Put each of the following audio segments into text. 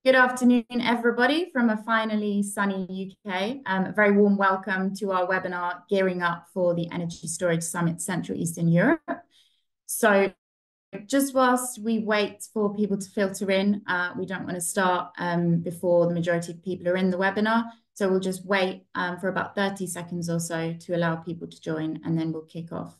Good afternoon, everybody, from a finally sunny UK. A very warm welcome to our webinar, Gearing Up for the Energy Storage Summit Central Eastern Europe. So just whilst we wait for people to filter in, we don't want to start before the majority of people are in the webinar. So we'll just wait for about 30 seconds or so to allow people to join, and then we'll kick off.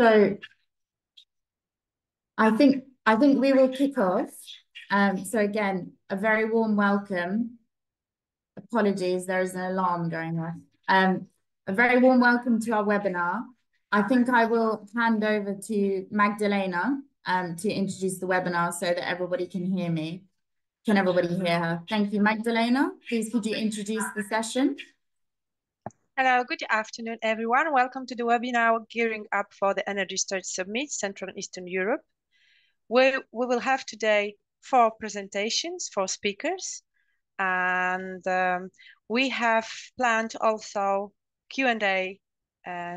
So I think we will kick off. So again, a very warm welcome. Apologies, there is an alarm going off. A very warm welcome to our webinar. I think I will hand over to Magdalena to introduce the webinar so that everybody can hear me. Can everybody hear her? Thank you, Magdalena. Please could you introduce the session? Hello, good afternoon, everyone. Welcome to the webinar Gearing Up for the Energy Storage Summit, Central and Eastern Europe. We will have today 4 presentations, 4 speakers, and we have planned also Q&A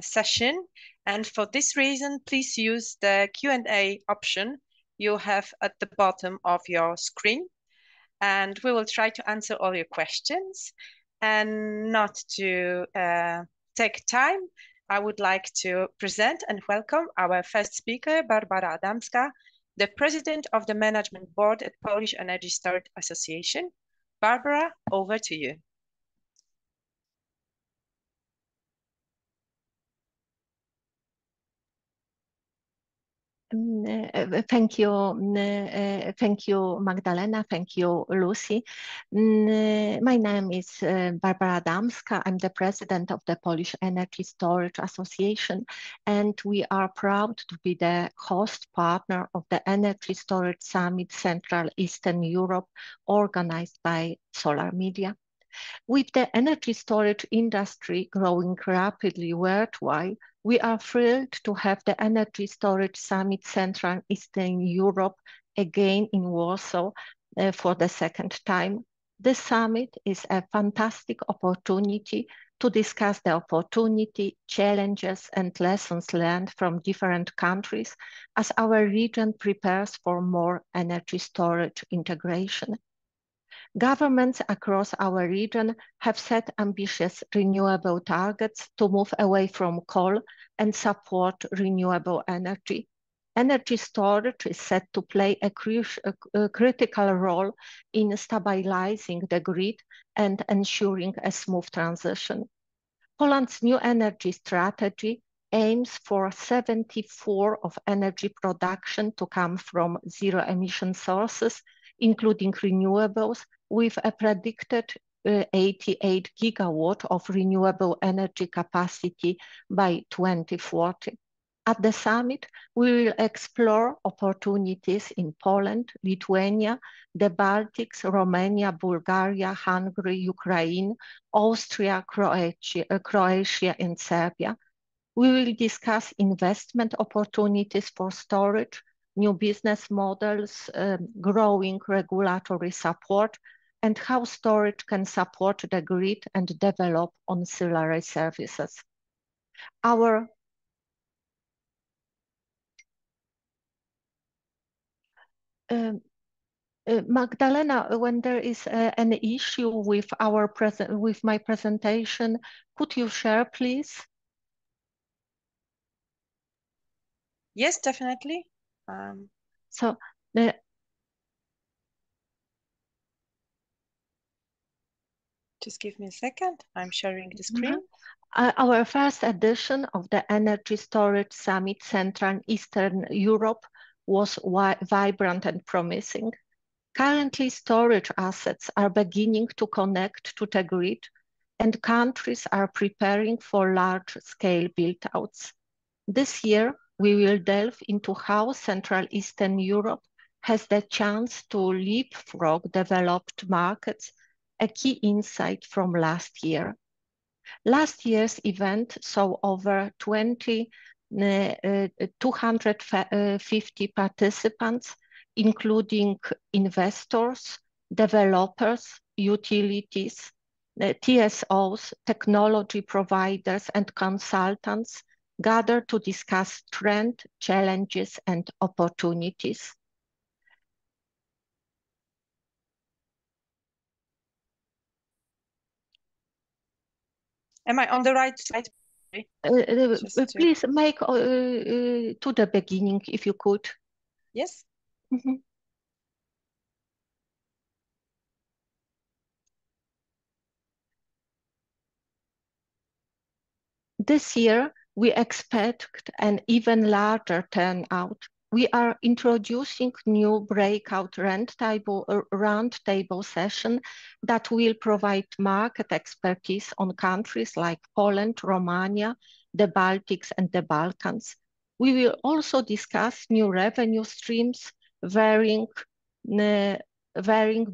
session. And for this reason, please use the Q&A option you have at the bottom of your screen. And we will try to answer all your questions. And not to take time, I would like to present and welcome our first speaker, Barbara Adamska, the President of the Management Board at Polish Energy Storage Association. Barbara, over to you. Thank you, Magdalena. Thank you, Lucy. My name is Barbara Adamska. I'm the president of the Polish Energy Storage Association, and we are proud to be the host partner of the Energy Storage Summit Central Eastern Europe, organized by Solar Media. With the energy storage industry growing rapidly worldwide, we are thrilled to have the Energy Storage Summit Central Eastern Europe again in Warsaw for the second time. This summit is a fantastic opportunity to discuss the opportunity, challenges, and lessons learned from different countries as our region prepares for more energy storage integration. Governments across our region have set ambitious renewable targets to move away from coal and support renewable energy. Energy storage is set to play a critical role in stabilizing the grid and ensuring a smooth transition. Poland's new energy strategy aims for 74% of energy production to come from zero-emission sources, including renewables, with a predicted 88 gigawatt of renewable energy capacity by 2040. At the summit, we will explore opportunities in Poland, Lithuania, the Baltics, Romania, Bulgaria, Hungary, Ukraine, Austria, Croatia, and Serbia. We will discuss investment opportunities for storage, new business models, growing regulatory support, and how storage can support the grid and develop ancillary services. Magdalena, when there is an issue with my presentation, could you share, please? Yes, definitely. Just give me a second. I'm sharing the screen. Our first edition of the Energy Storage Summit Central and Eastern Europe was vibrant and promising. Currently, storage assets are beginning to connect to the grid, and countries are preparing for large-scale build-outs. This year, we will delve into how Central Eastern Europe has the chance to leapfrog developed markets, a key insight from last year. Last year's event saw over 250 participants, including investors, developers, utilities, TSOs, technology providers, and consultants gathered to discuss trends, challenges, and opportunities. Am I on the right slide? Please make to the beginning, if you could. Yes. Mm-hmm. This year, we expect an even larger turnout. We are introducing new breakout roundtable session that will provide market expertise on countries like Poland, Romania, the Baltics, and the Balkans. We will also discuss new revenue streams, varying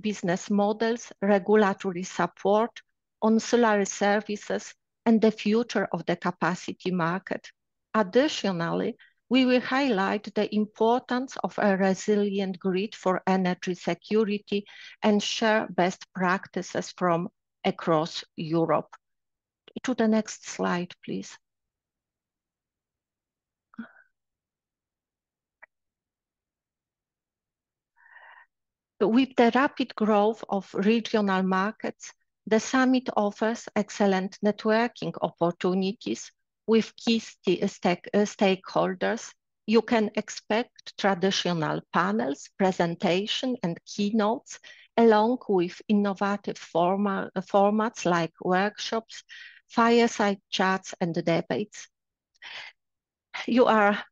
business models, regulatory support, ancillary services, and the future of the capacity market. Additionally, we will highlight the importance of a resilient grid for energy security and share best practices from across Europe. To the next slide, please. With the rapid growth of regional markets, the summit offers excellent networking opportunities with key stakeholders. You can expect traditional panels, presentation, and keynotes, along with innovative formats like workshops, fireside chats, and debates. You are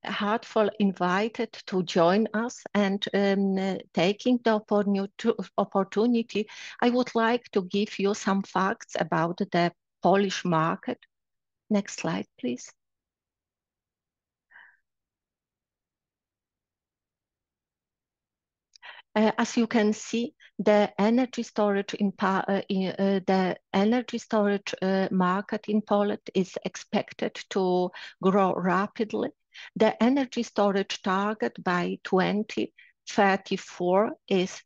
heartfully invited to join us, and taking the opportunity, I would like to give you some facts about the Polish market. Next slide, please. As you can see, the energy storage market in Poland is expected to grow rapidly. The energy storage target by 2034 is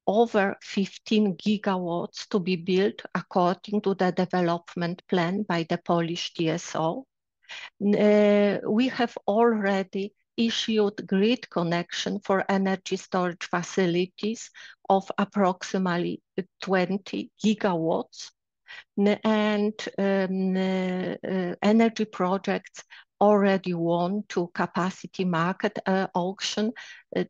over 15 gigawatts to be built according to the development plan by the Polish TSO. We have already issued grid connection for energy storage facilities of approximately 20 gigawatts, and energy projects already won to capacity market auction.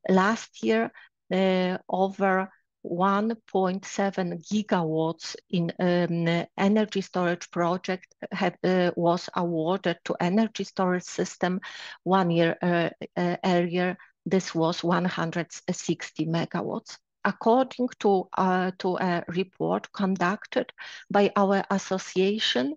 Last year, over 1.7 gigawatts in energy storage project was awarded to energy storage system. 1 year earlier, this was 160 megawatts. According to a report conducted by our association,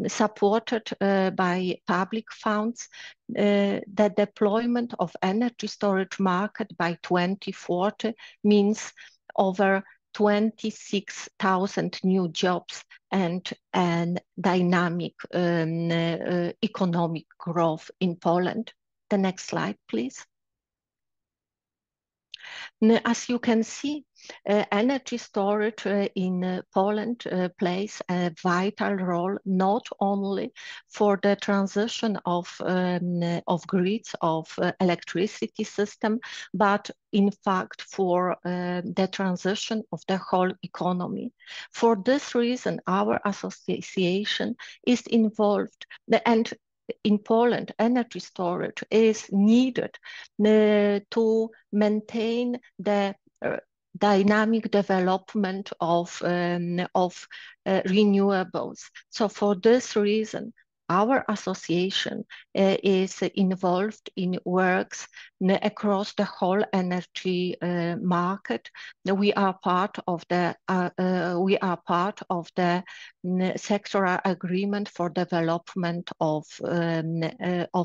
supported by public funds, the deployment of energy storage market by 2040 means over 26,000 new jobs and dynamic economic growth in Poland. The next slide, please. As you can see, energy storage in Poland plays a vital role not only for the transition of grids of electricity system, but in fact for the transition of the whole economy. For this reason, our association is involved, and in Poland, energy storage is needed to maintain the dynamic development of renewables. So for this reason, our association is involved in works across the whole energy market. We are part of the sectoral agreement for development of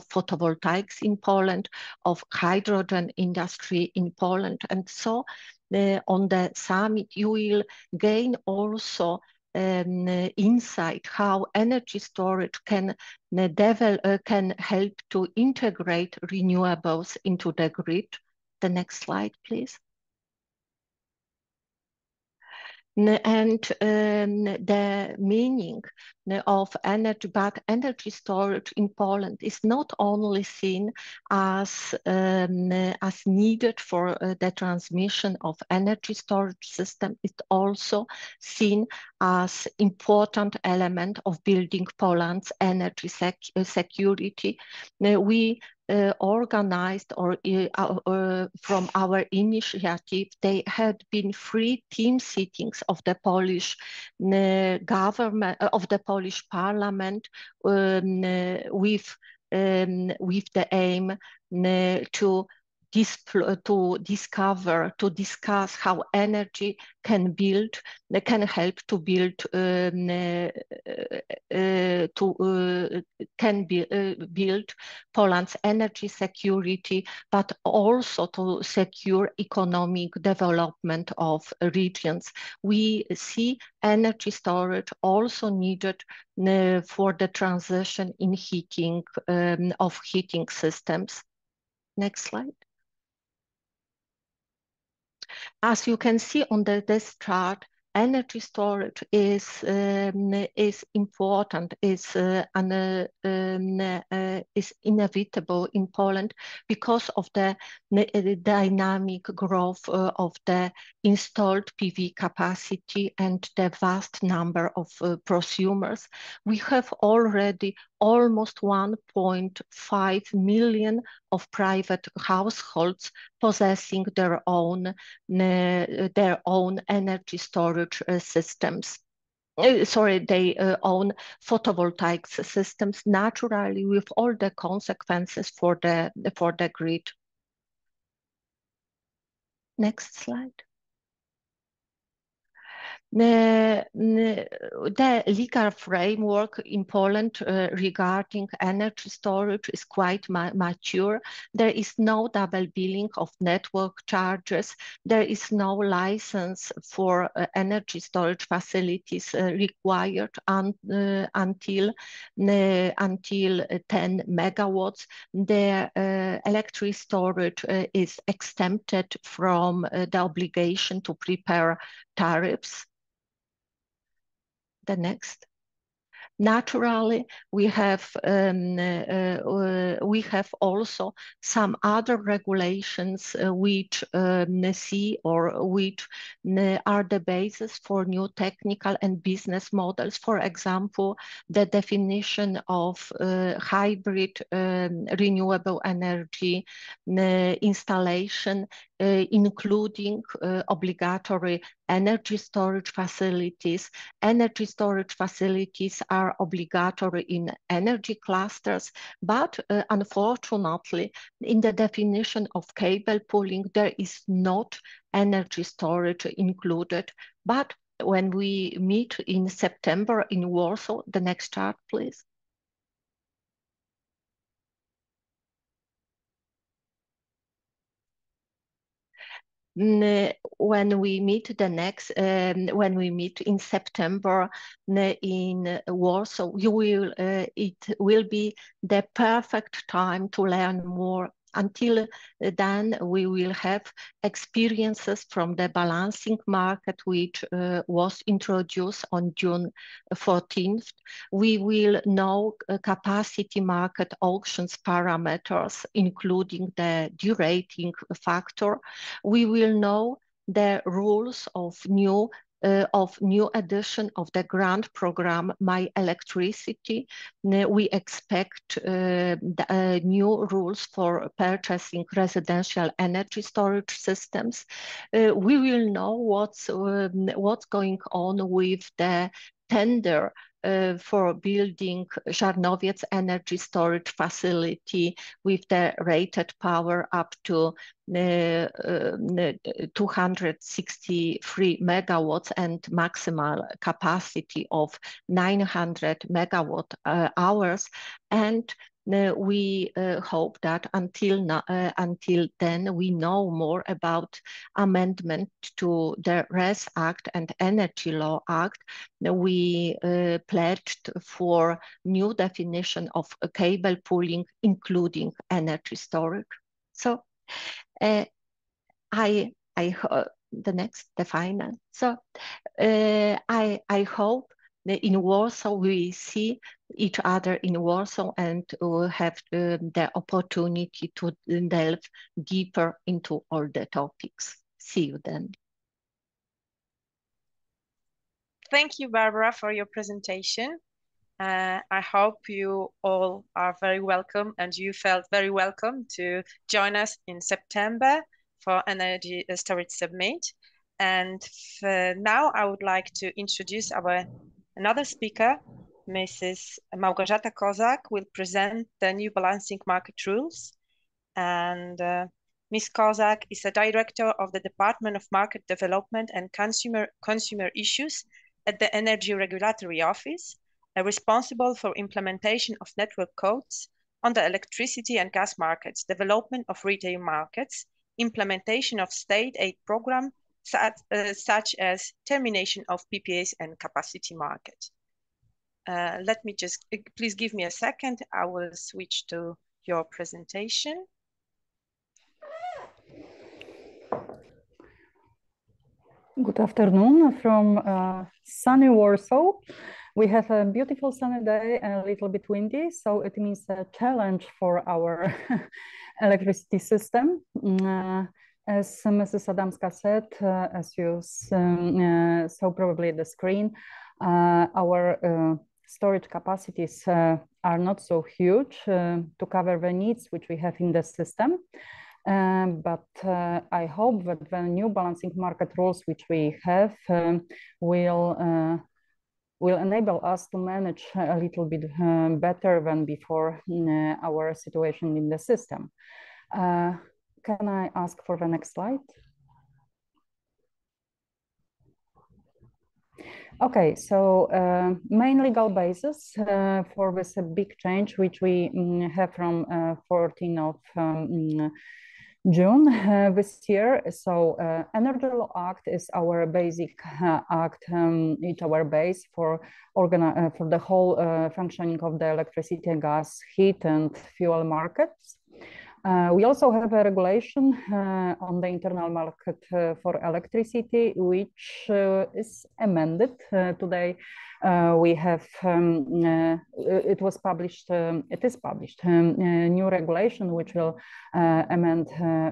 photovoltaics in Poland, of hydrogen industry in Poland, and so on the summit you will gain also insight how energy storage can help to integrate renewables into the grid. The next slide, please. And the meaning of energy, but energy storage in Poland is not only seen as needed for the transmission of energy storage system, it's also seen as important element of building Poland's energy security. We organized from our initiative, they had been 3 team sittings of the Polish government, of the Polish parliament, with the aim to discuss how energy can help to build build Poland's energy security, but also to secure economic development of regions. We see energy storage also needed for the transition in heating of heating systems. Next slide. As you can see on this chart, energy storage is important, is inevitable in Poland because of the dynamic growth of the installed PV capacity and the vast number of prosumers. We have already almost 1.5 million of private households possessing their own energy storage systems. They own photovoltaic systems, naturally with all the consequences for the grid. Next slide. The legal framework in Poland regarding energy storage is quite mature. There is no double billing of network charges. There is no license for energy storage facilities required until 10 megawatts. The electric storage is exempted from the obligation to prepare tariffs. The next. Naturally, we have also some other regulations which are the basis for new technical and business models. For example, the definition of hybrid renewable energy installation, including obligatory energy storage facilities. Energy storage facilities are obligatory in energy clusters, but unfortunately, in the definition of cable pooling, there is not energy storage included. But when we meet in September in Warsaw, the next chart, please. When we meet in September in Warsaw, it will be the perfect time to learn more. Until then, we will have experiences from the balancing market, which was introduced on June 14th. We will know capacity market auctions parameters, including the derating factor. We will know the rules of new edition of the grant program, My Electricity. We expect new rules for purchasing residential energy storage systems. We will know what's going on with the tender for building Żarnowiec energy storage facility with the rated power up to 263 megawatts and maximal capacity of 900 megawatt hours. And we hope that until then we know more about amendment to the RES Act and Energy Law Act. We pledged for new definition of cable pooling, including energy storage. So the final. So I hope that in Warsaw we see each other in Warsaw and have the opportunity to delve deeper into all the topics. See you then. Thank you, Barbara, for your presentation. I hope you all are very welcome and you felt very welcome to join us in September for Energy Storage Summit. And now I would like to introduce another speaker. Mrs. Małgorzata Kozak will present the new balancing market rules. And Ms. Kozak is a director of the Department of Market Development and Consumer Issues at the Energy Regulatory Office, responsible for implementation of network codes on the electricity and gas markets, development of retail markets, implementation of state aid program, such as termination of PPAs and capacity market. Let me just, please give me a second. I will switch to your presentation. Good afternoon from sunny Warsaw. We have a beautiful sunny day, a little bit windy, so it means a challenge for our electricity system. As Mrs. Adamska said, as you saw probably the screen, our storage capacities are not so huge to cover the needs which we have in the system. But I hope that the new balancing market rules which we have will enable us to manage a little bit better than before our situation in the system. Can I ask for the next slide? Okay, so main legal basis for this big change, which we have from 14th of June this year. So Energy Law Act is our basic act, it's our base for the whole functioning of the electricity, gas, heat and fuel markets. We also have a regulation on the internal market for electricity, which is amended today. We have it is published a new regulation which will amend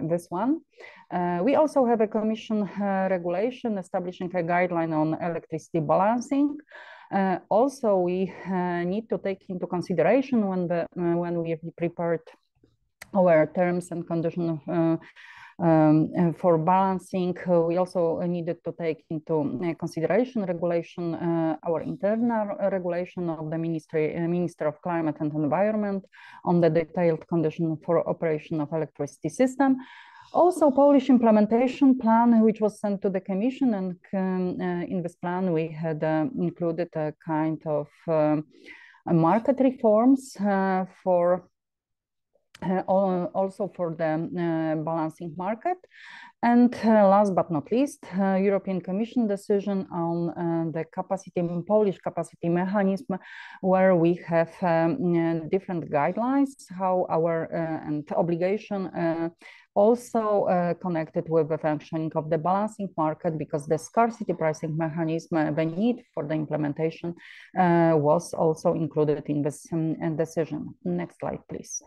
this one. We also have a Commission regulation establishing a guideline on electricity balancing. Also, we need to take into consideration when we prepared our terms and conditions for balancing. We also needed to take into consideration regulation, our internal regulation of the Minister of Climate and Environment on the detailed condition for operation of electricity system. Also, Polish implementation plan, which was sent to the Commission, and in this plan we had included a kind of market reforms for also for the balancing market. And last but not least, European Commission decision on the Polish capacity mechanism, where we have different guidelines, how our and obligation also connected with the functioning of the balancing market, because the scarcity pricing mechanism, the need for the implementation was also included in this decision. Next slide, please.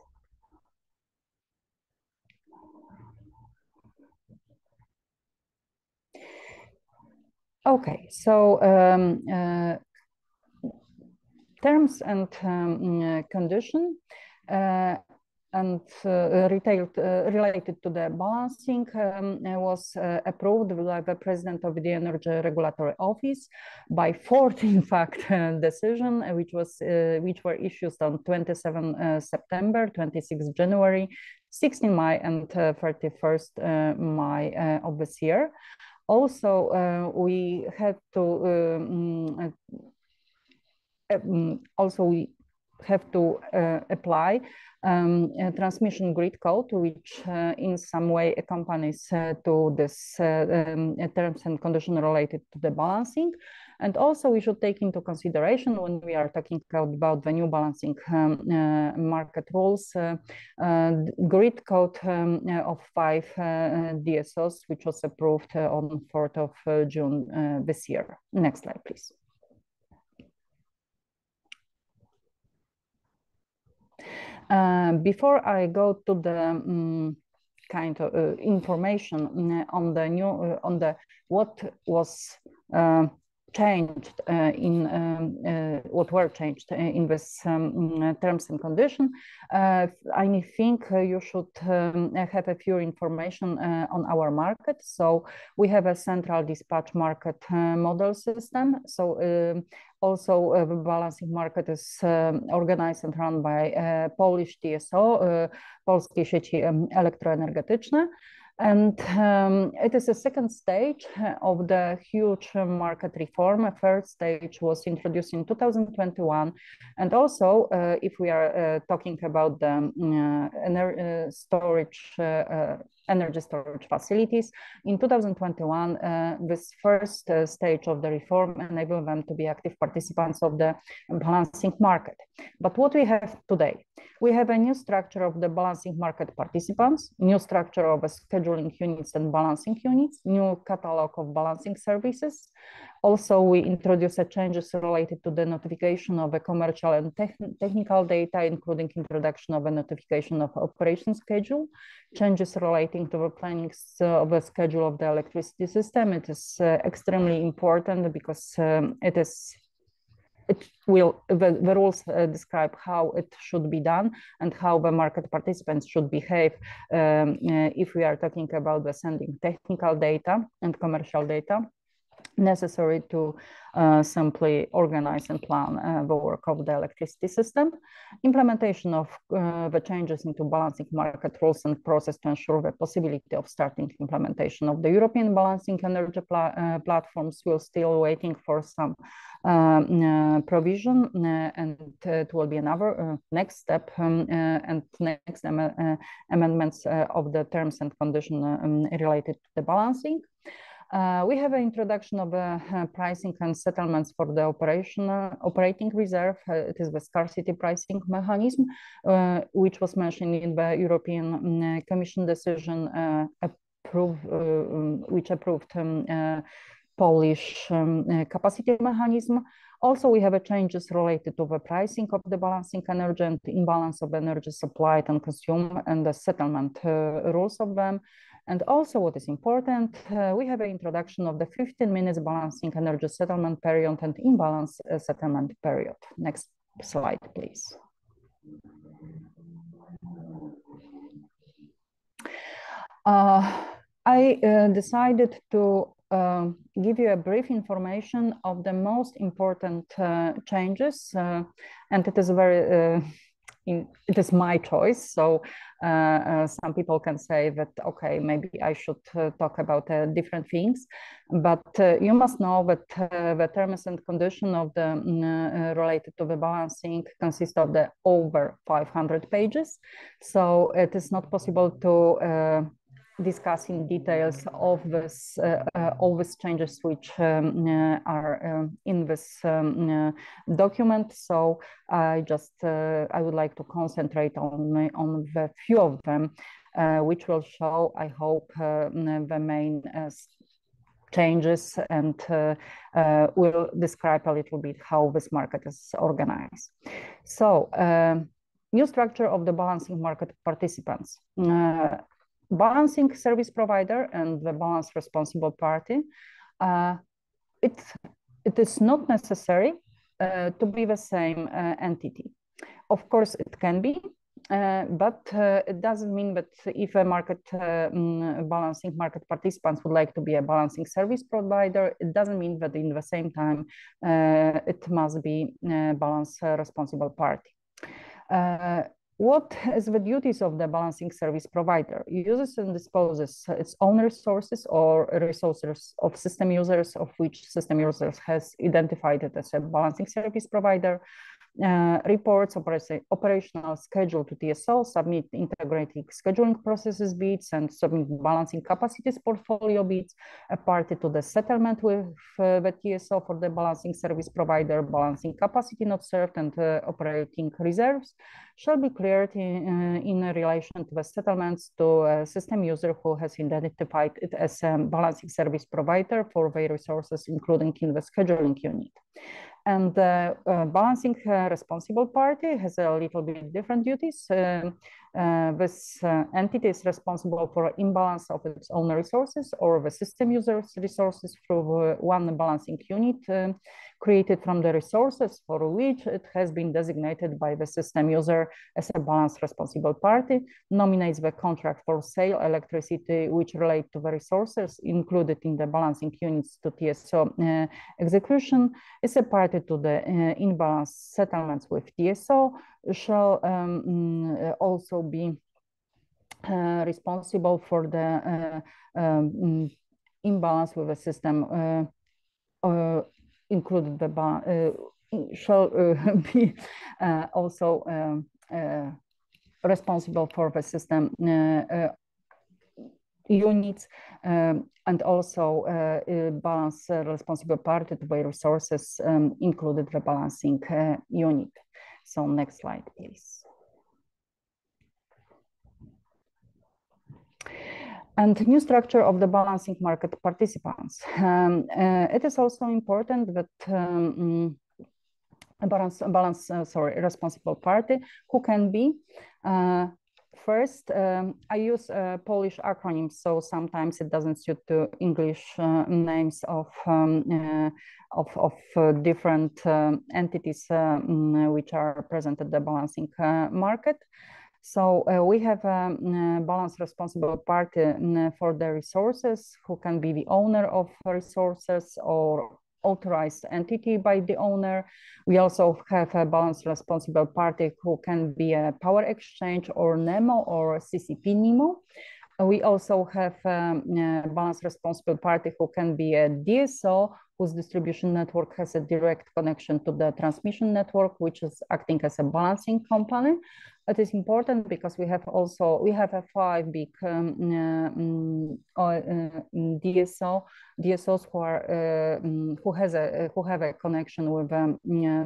Okay, so terms and condition. and related to the balancing was approved by the President of the Energy Regulatory Office by 14, in fact, decision, which were issued on 27 September, 26 January, 16 May, and 31st May of this year. Also, we have to apply a transmission grid code, which in some way accompanies to this terms and conditions related to the balancing. And also we should take into consideration when we are talking about the new balancing market rules, grid code of 5 DSOs, which was approved on 4th of June this year. Next slide, please. Before I go to the kind of information on the new what was changed what were changed in this terms and conditions, I think you should have a few information on our market. So we have a central dispatch market model system. So also the balancing market is organized and run by Polish TSO, Polskie Sieci Elektroenergetyczne. And it is a second stage of the huge market reform. A third stage was introduced in 2021. And also, if we are talking about the energy storage facilities, in 2021, this first stage of the reform enabled them to be active participants of the balancing market. But what we have today, we have a new structure of the balancing market participants, new structure of scheduling units and balancing units, new catalog of balancing services. Also, we introduce changes related to the notification of a commercial and technical data, including introduction of a notification of operation schedule, changes relating to the planning of a schedule of the electricity system. It is extremely important because the rules describe how it should be done and how the market participants should behave if we are talking about the sending technical data and commercial data necessary to simply organize and plan the work of the electricity system, implementation of the changes into balancing market rules and process to ensure the possibility of starting implementation of the European balancing energy platforms. We're still waiting for some provision, and it will be another next step and next amendments of the terms and conditions related to the balancing. We have an introduction of pricing and settlements for the operating reserve. It is the scarcity pricing mechanism, which was mentioned in the European Commission decision which approved Polish capacity mechanism. Also, we have changes related to the pricing of the balancing energy and the imbalance of energy supplied and consumed and the settlement rules of them. And also what is important, we have an introduction of the 15 minutes balancing energy settlement period and imbalance settlement period. Next slide, please. I decided to give you a brief information of the most important changes, and it is very it is my choice. So some people can say that, okay, maybe I should talk about different things, but you must know that the terms and conditions of the related to the balancing consist of the over 500 pages. So it is not possible to discuss in details of this, all these changes which are in this document. So I would like to concentrate on the few of them, which will show, I hope, the main changes and will describe a little bit how this market is organized. So new structure of the balancing market participants. Balancing service provider and the balance responsible party. It is not necessary to be the same entity. Of course, it can be, but it doesn't mean that if a market market participants would like to be a balancing service provider, it doesn't mean that in the same time it must be a balance responsible party. What is the duties of the balancing service provider? Uses and disposes its own resources or resources of system users, of which system users has identified it as a balancing service provider. Reports operational schedule to TSO, submit integrated scheduling processes bids, and submit balancing capacities portfolio bids, a party to the settlement with the TSO for the balancing service provider. Balancing capacity not served and operating reserves shall be cleared in relation to the settlements to a system user who has identified it as a balancing service provider for their resources, including in the scheduling unit. And the balancing responsible party has a little bit different duties. This entity is responsible for imbalance of its own resources or the system user's resources through one balancing unit created from the resources for which it has been designated by the system user as a balance responsible party, nominates the contract for sale electricity which relate to the resources included in the balancing units to TSO execution, is a party to the imbalance settlements with TSO, shall also be responsible for the imbalance with the system included the shall be also responsible for the system units and also balance responsible party to the resources included the balancing unit. So next slide, please. And new structure of the balancing market participants. It is also important that responsible party who can be first. I use Polish acronyms, so sometimes it doesn't suit to English names of different entities which are present at the balancing market. So we have a balance responsible party for the resources who can be the owner of resources or authorized entity by the owner. We also have a balance responsible party who can be a power exchange or NEMO or CCP NEMO. We also have a balance responsible party who can be a DSO whose distribution network has a direct connection to the transmission network, which is acting as a balancing company. It is important because we have a 5 big DSOs who have a connection with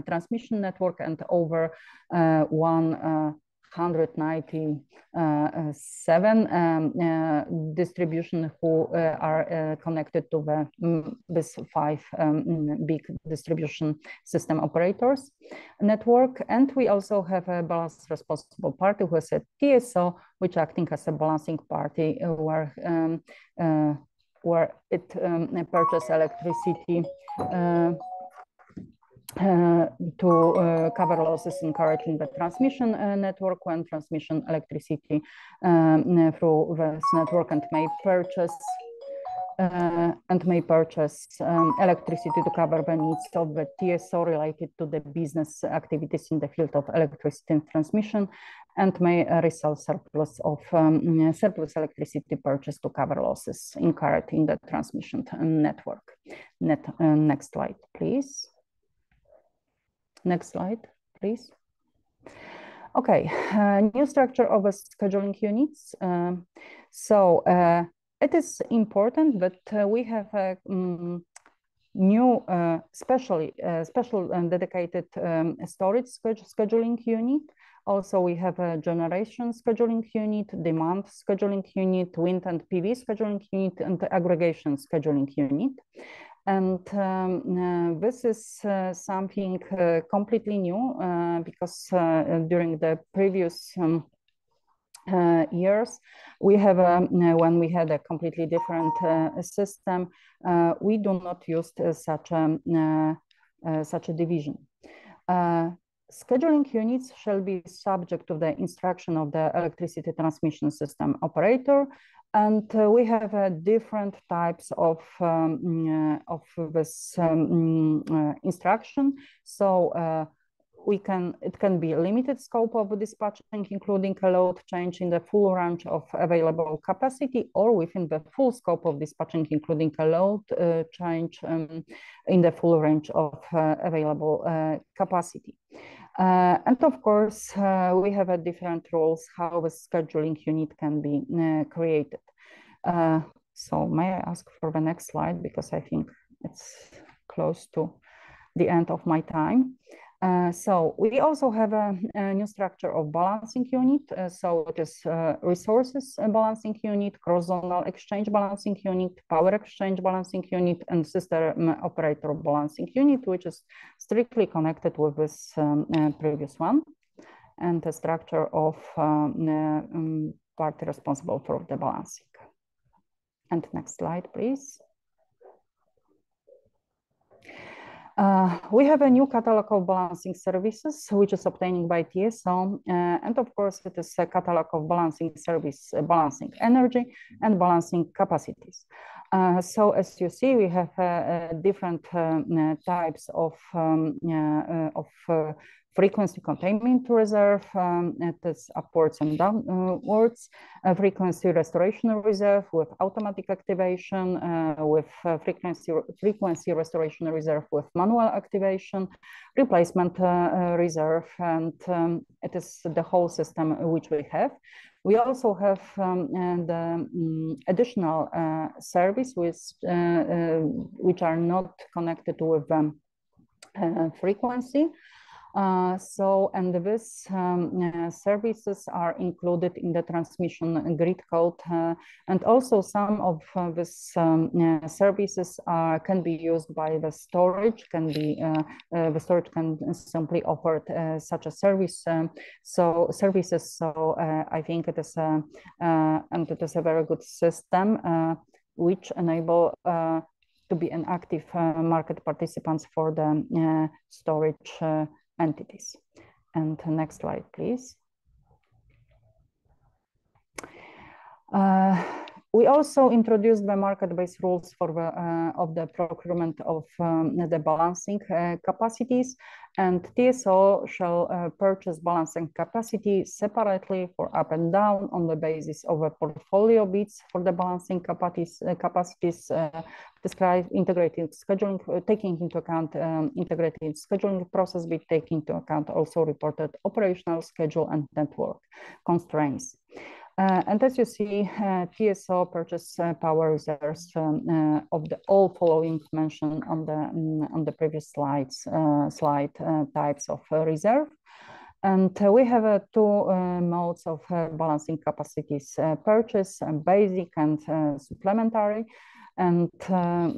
transmission network, and over 197 distribution who are connected to this 5 big distribution system operators network. And we also have a balance responsible party who is a TSO, which acting as a balancing party where it purchases electricity to cover losses incurred in the transmission network when transmission electricity through this network, and may purchase electricity to cover the needs of the TSO related to the business activities in the field of electricity and transmission, and may resell surplus electricity purchased to cover losses incurred in the transmission network. Next slide, please. Next slide, please. Okay, new structure of a scheduling units. It is important that we have a new special and dedicated storage scheduling unit. Also, we have a generation scheduling unit, demand scheduling unit, wind and PV scheduling unit, and aggregation scheduling unit. And this is something completely new because during the previous years, we have when we had a completely different system, we do not use such a division. scheduling units shall be subject to the instruction of the electricity transmission system operator. And we have different types of this instruction. So it can be limited scope of dispatching, including a load change in the full range of available capacity, or within the full scope of dispatching, including a load change in the full range of available capacity. And of course, we have different rules how a scheduling unit can be created. So may I ask for the next slide, because I think it's close to the end of my time. So we also have a new structure of balancing unit. So it is resources balancing unit, cross-zonal exchange balancing unit, power exchange balancing unit, and system operator balancing unit, which is strictly connected with this previous one, and the structure of party responsible for the balancing. And next slide, please. We have a new catalog of balancing services, which is obtained by TSO. And of course, it is a catalog of balancing service, balancing energy and balancing capacities. So as you see, we have different types of frequency containment reserve. It is upwards and downwards. Frequency restoration reserve with automatic activation, with frequency restoration reserve with manual activation, replacement reserve, and it is the whole system which we have. We also have the additional service which are not connected with frequency. And these services are included in the transmission grid code, and also some of these services can be used by the storage. The storage can simply offer such a service. Services. So I think it is and it is a very good system which enable to be an active market participants for the storage entities. And next slide, please. We also introduced the market-based rules for the procurement of the balancing capacities, and TSO shall purchase balancing capacity separately for up and down on the basis of a portfolio bids for the balancing capacities describe integrated scheduling, taking into account integrated scheduling process bid, taking into account also reported operational schedule and network constraints. And as you see, TSO purchase power reserves of the all following mentioned on the previous slide types of reserve. And we have two modes of balancing capacities purchase, basic and supplementary. And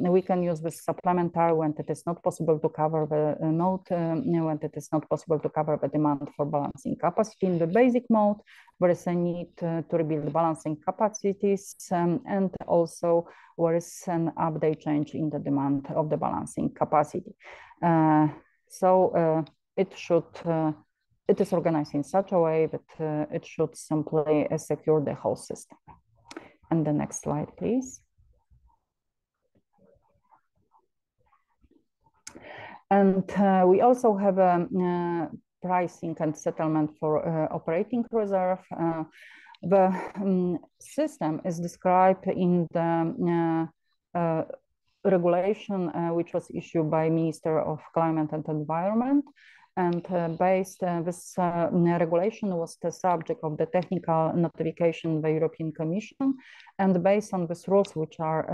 we can use this supplementary when it is not possible to cover the mode, when it is not possible to cover the demand for balancing capacity. In the basic mode, there is a need to rebuild balancing capacities, and also there is an update change in the demand of the balancing capacity. So it is organized in such a way that it should simply secure the whole system. And the next slide, please. And we also have a pricing and settlement for operating reserve. The system is described in the regulation which was issued by Minister of Climate and Environment. And this regulation was the subject of the technical notification by the European Commission. And based on these rules which are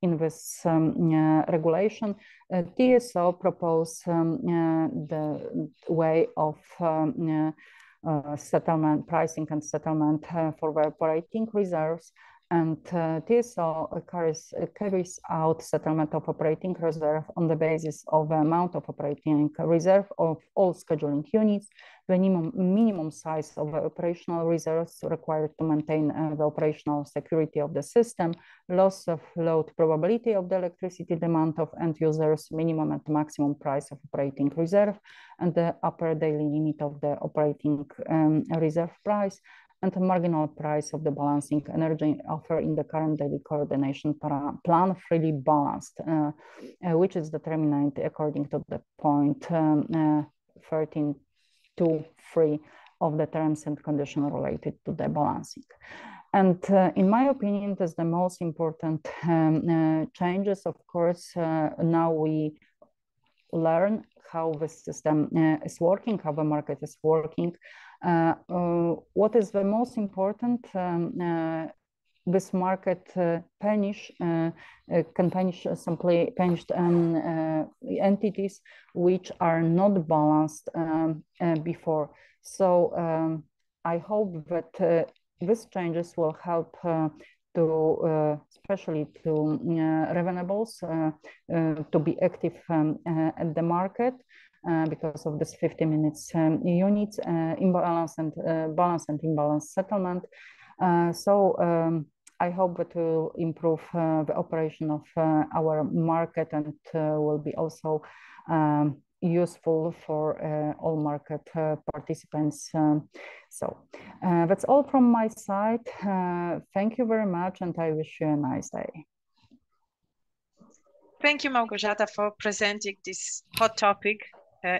in this regulation, TSO proposed the way of settlement, pricing and settlement for the operating reserves. And TSO carries out settlement of operating reserve on the basis of the amount of operating reserve of all scheduling units, the minimum size of the operational reserves required to maintain the operational security of the system, loss of load probability of the electricity demand of end users, minimum and maximum price of operating reserve, and the upper daily limit of the operating reserve price, and the marginal price of the balancing energy offer in the current daily coordination plan freely balanced, which is determined according to the point 13.2.3 of the terms and conditions related to the balancing. And in my opinion, that's the most important changes. Of course, now we learn how the system is working, how the market is working. What is the most important? This market can punish entities which are not balanced before. So I hope that these changes will help especially to renewables to be active at the market because of this 50 minutes units, imbalance and balance and imbalance settlement. So I hope that will improve the operation of our market and will be also useful for all market participants. So that's all from my side. Thank you very much, and I wish you a nice day. Thank you, Małgorzata, for presenting this hot topic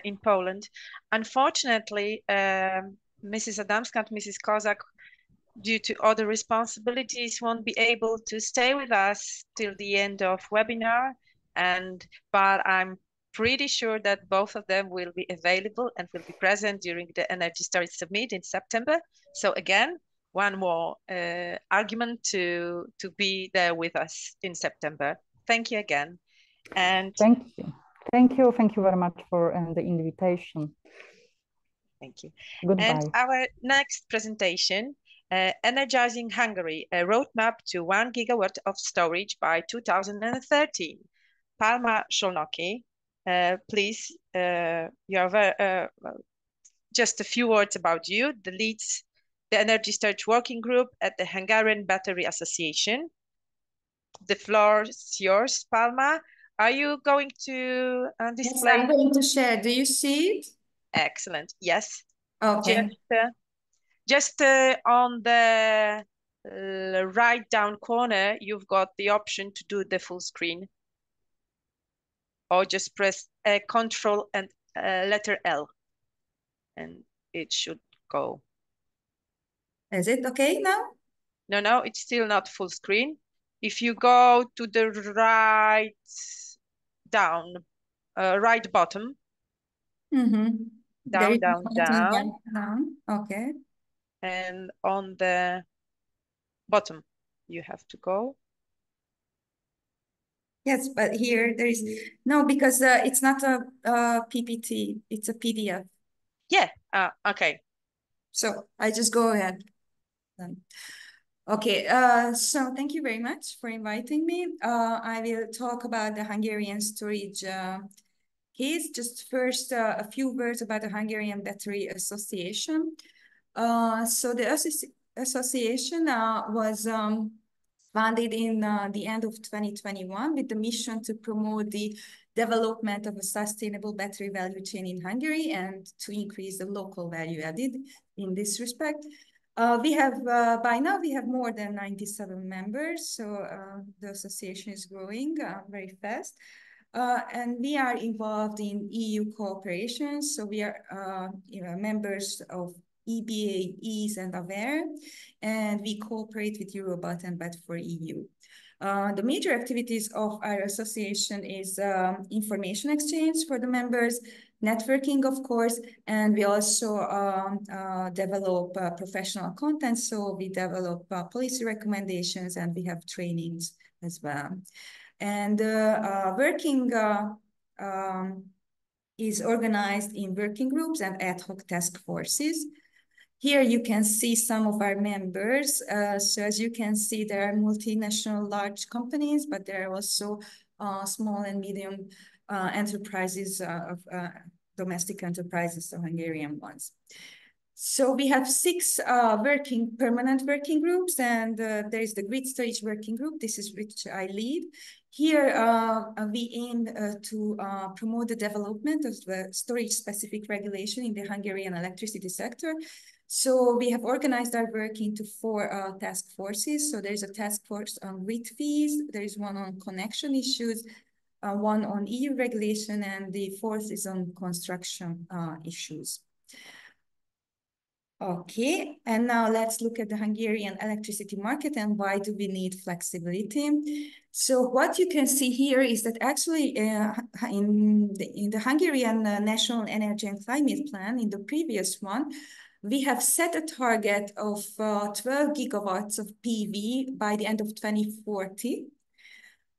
in Poland. Unfortunately, Mrs. Adamska and Mrs. Kozak, due to other responsibilities, won't be able to stay with us till the end of webinar. But I'm pretty sure that both of them will be available and will be present during the Energy Storage Summit in September. So again, one more argument to be there with us in September. Thank you again. And thank you very much for the invitation. Thank you. Goodbye. And our next presentation, Energizing Hungary, a roadmap to 1 gigawatt of storage by 2013. Palma Szolnoki, please, you are just a few words about you. Leads the Energy Storage Working Group at the Hungarian Battery Association. The floor is yours, Palma. Are you going to display? Yes, I'm going to share. Do you see it? Excellent. Yes. Okay. Just on the right down corner, you've got the option to do the full screen. Or just press Control and letter L, and it should go. Is it okay now? No, it's still not full screen. If you go to the right down, right bottom, down. Okay. And on the bottom, you have to go. Yes, but here there is no, because it's not a PPT, it's a PDF. Yeah, okay. So I just go ahead. Okay, so thank you very much for inviting me. I will talk about the Hungarian storage case. Just first, a few words about the Hungarian Battery Association. So the association was founded in the end of 2021 with the mission to promote the development of a sustainable battery value chain in Hungary and to increase the local value added in this respect. We have, by now, we have more than 97 members, so the association is growing very fast. And we are involved in EU cooperation, so we are members of EBA, EASE, and AWARE, and we cooperate with Eurobot and BAT4EU. The major activities of our association is information exchange for the members, networking, of course, and we also develop professional content. So we develop policy recommendations and we have trainings as well. And working is organized in working groups and ad hoc task forces. Here you can see some of our members. So as you can see, there are multinational large companies, but there are also small and medium enterprises of domestic enterprises, so Hungarian ones. So we have 6 permanent working groups, and there is the grid storage working group. This is which I lead. Here we aim to promote the development of the storage-specific regulation in the Hungarian electricity sector. So we have organized our work into 4 task forces. So there's a task force on grid fees, there is one on connection issues, one on EU regulation, and the 4th is on construction issues. Okay, and now let's look at the Hungarian electricity market and why do we need flexibility. So what you can see here is that actually in the Hungarian National Energy and Climate Plan, in the previous one, we have set a target of 12 gigawatts of PV by the end of 2040.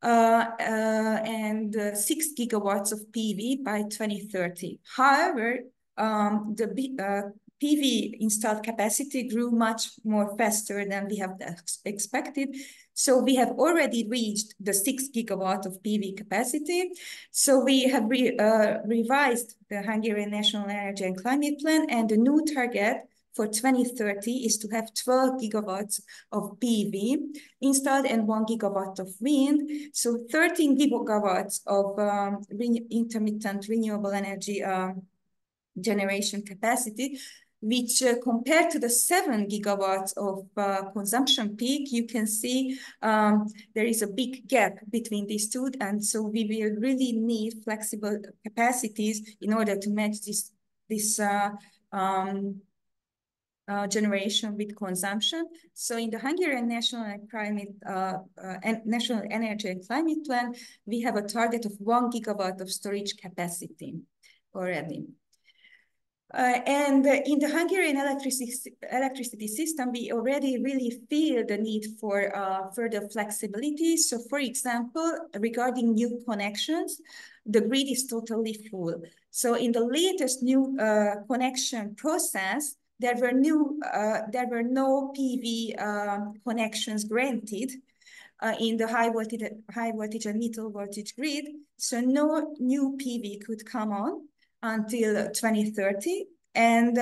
And 6 gigawatts of PV by 2030. However, the PV installed capacity grew much more faster than we have expected. So we have already reached the 6 gigawatt of PV capacity. So we have revised the Hungarian National Energy and Climate Plan, and the new target for 2030 is to have 12 gigawatts of PV installed and 1 gigawatt of wind. So 13 gigawatts of intermittent renewable energy generation capacity, which compared to the 7 gigawatts of consumption peak, you can see there is a big gap between these two. And so we will really need flexible capacities in order to match this generation with consumption. So in the Hungarian National Energy and Climate Plan, we have a target of 1 gigawatt of storage capacity already. And in the Hungarian electricity system, we already really feel the need for further flexibility. So for example, regarding new connections, the grid is totally full. So in the latest new connection process, there were no PV connections granted in the high voltage and middle voltage grid. So no new PV could come on until 2030. And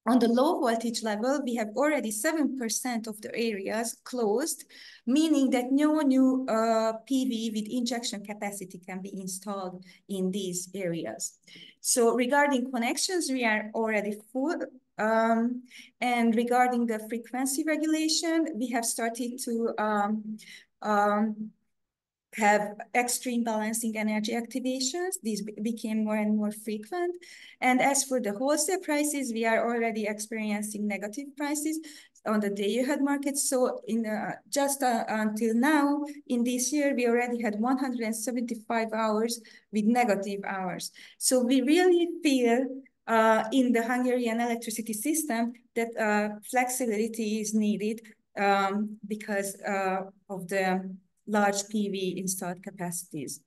on the low voltage level, we have already 7% of the areas closed, meaning that no new PV with injection capacity can be installed in these areas. So regarding connections, we are already full. And regarding the frequency regulation, we have started to have extreme balancing energy activations. These became more and more frequent. And as for the wholesale prices, we are already experiencing negative prices on the day-ahead market. So in just until now, in this year, we already had 175 hours with negative hours. So we really feel in the Hungarian electricity system that flexibility is needed because of the large PV installed capacities.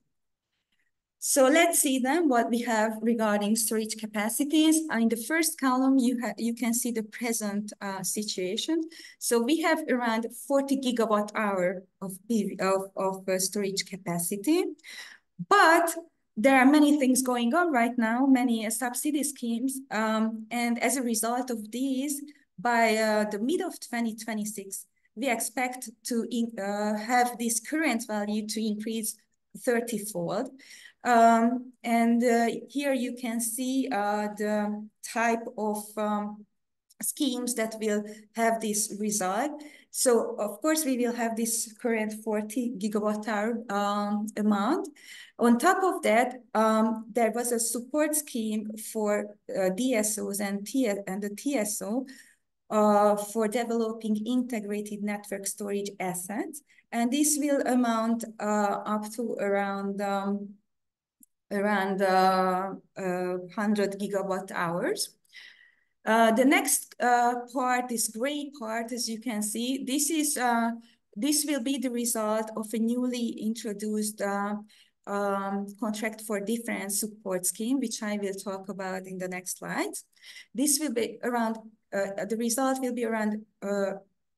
So let's see then what we have regarding storage capacities. In the first column, you can see the present situation. So we have around 40 gigawatt hour of PV of storage capacity, but there are many things going on right now, many subsidy schemes, and as a result of these, by the mid of 2026, we expect to have this current value to increase 30-fold. And here you can see the type of schemes that will have this result. So of course we will have this current 40 gigawatt hour amount. On top of that, there was a support scheme for DSOs and the TSO for developing integrated network storage assets. And this will amount up to around 100 gigawatt hours. The next part, this gray part, as you can see, this will be the result of a newly introduced contract for difference support scheme, which I will talk about in the next slides. This will be around the result will be around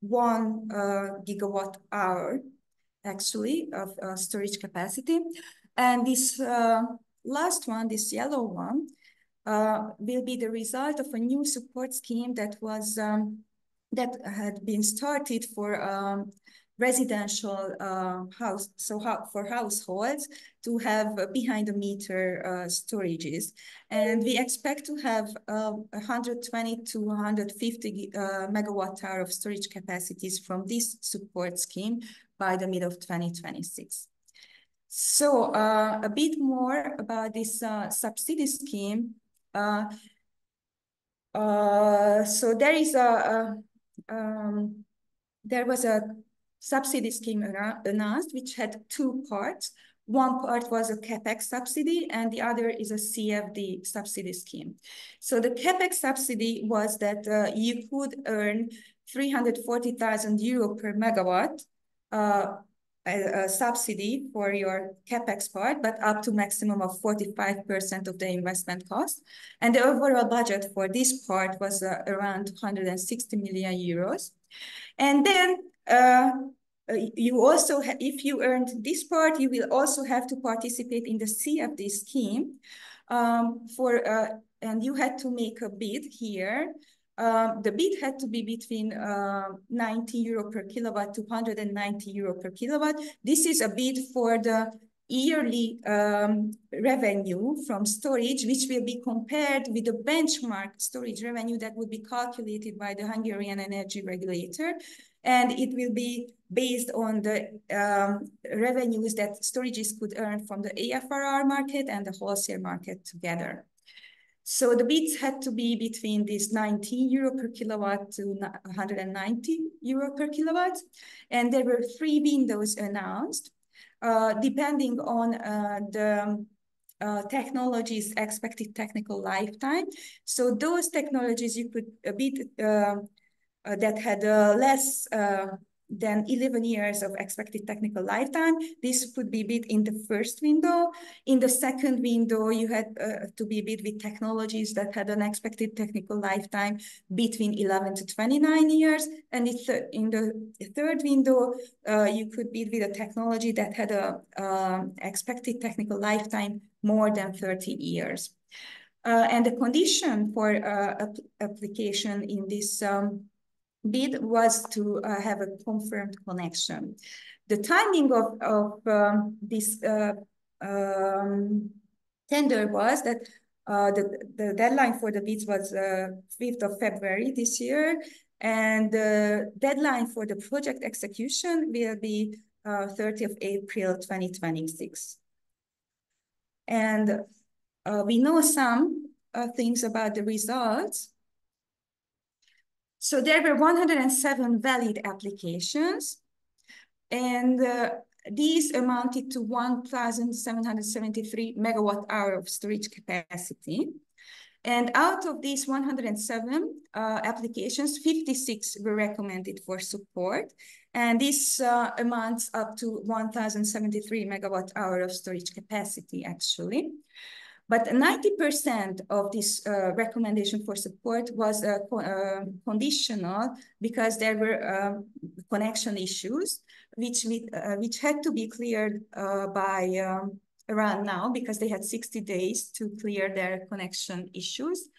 1 gigawatt hour, actually, of storage capacity. And this last one, this yellow one, will be the result of a new support scheme that was that had been started for residential for households to have behind the meter storages. And we expect to have 120 to 150 megawatt hour of storage capacities from this support scheme by the middle of 2026. So a bit more about this subsidy scheme. So there is there was a subsidy scheme announced, which had two parts. One part was a CapEx subsidy, and the other is a CFD subsidy scheme. So the CapEx subsidy was that you could earn 340,000 euro per megawatt a subsidy for your CapEx part, but up to maximum of 45% of the investment cost. And the overall budget for this part was around 160 million euros. And then you also, if you earned this part, you will also have to participate in the CFD scheme and you had to make a bid here. The bid had to be between 90 euro per kilowatt to 190 euro per kilowatt. This is a bid for the yearly revenue from storage, which will be compared with the benchmark storage revenue that would be calculated by the Hungarian energy regulator. And it will be based on the revenues that storages could earn from the AFRR market and the wholesale market together. So the bids had to be between this 19 euro per kilowatt to 190 euro per kilowatt. And there were 3 windows announced, depending on the technology's expected technical lifetime. So those technologies you could bid that had less than 11 years of expected technical lifetime, this could be bid in the first window. In the second window, you had to be bid with technologies that had an expected technical lifetime between 11 to 29 years. And in the third window, you could bid with a technology that had a expected technical lifetime more than 30 years. And the condition for application in this bid was to have a confirmed connection. The timing of this tender was that the deadline for the bids was 5th of February this year, and the deadline for the project execution will be 30th of April 2026. And we know some things about the results. So there were 107 valid applications, and these amounted to 1,773 megawatt hour of storage capacity. And out of these 107 applications, 56 were recommended for support. And this amounts up to 1,073 megawatt hour of storage capacity, actually. But 90% of this recommendation for support was conditional because there were connection issues, which had to be cleared by around now, because they had 60 days to clear their connection issues.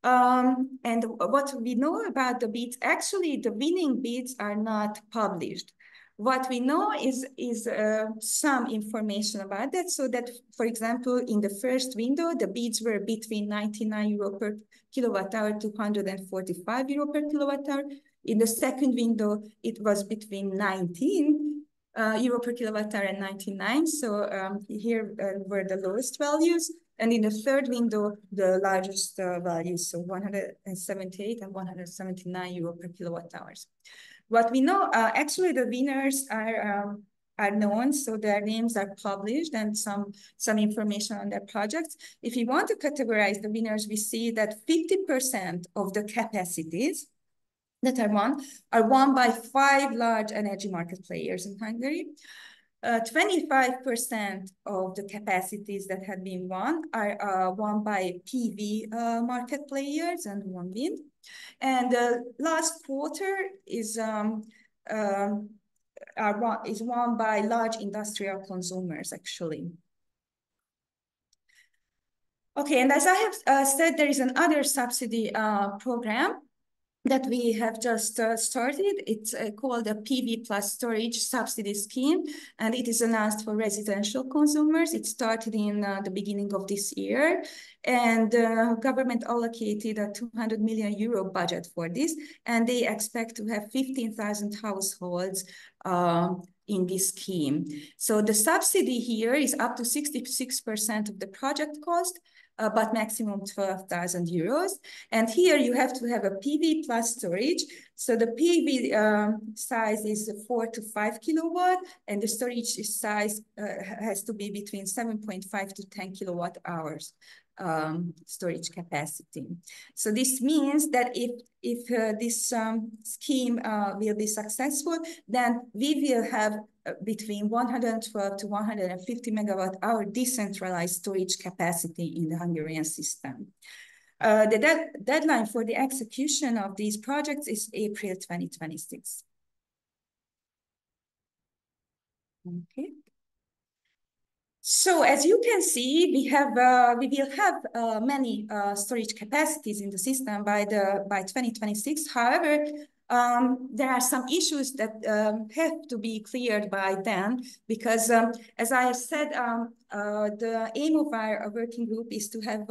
And what we know about the bids, actually the winning bids are not published. What we know is some information about that. So that, for example, in the first window, the bids were between 99 euro per kilowatt hour to 145 euro per kilowatt hour. In the second window, it was between 19 euro per kilowatt hour and 99. So here were the lowest values. And in the third window, the largest values, so 178 and 179 euro per kilowatt hours. What we know, actually the winners are known, so their names are published and some information on their projects. If you want to categorize the winners, we see that 50% of the capacities that are won by 5 large energy market players in Hungary. 25% of the capacities that had been won are won by PV market players and OneWind. And the last quarter is won by large industrial consumers, actually. Okay, and as I have said, there is another subsidy program that we have just started. It's called the PV plus storage subsidy scheme, and it is announced for residential consumers. It started in the beginning of this year, and government allocated a 200 million euro budget for this, and they expect to have 15,000 households in this scheme. So the subsidy here is up to 66% of the project cost, but maximum 12,000 euros. And here you have to have a PV plus storage. So the PV size is 4 to 5 kilowatt, and the storage size has to be between 7.5 to 10 kilowatt hours storage capacity. So this means that if this scheme will be successful, then we will have between 112 to 150 megawatt hour decentralized storage capacity in the Hungarian system. The deadline for the execution of these projects is April 2026. Okay. So as you can see, we will have many storage capacities in the system by 2026. However, there are some issues that have to be cleared by then, because as I have said, the aim of our working group is to have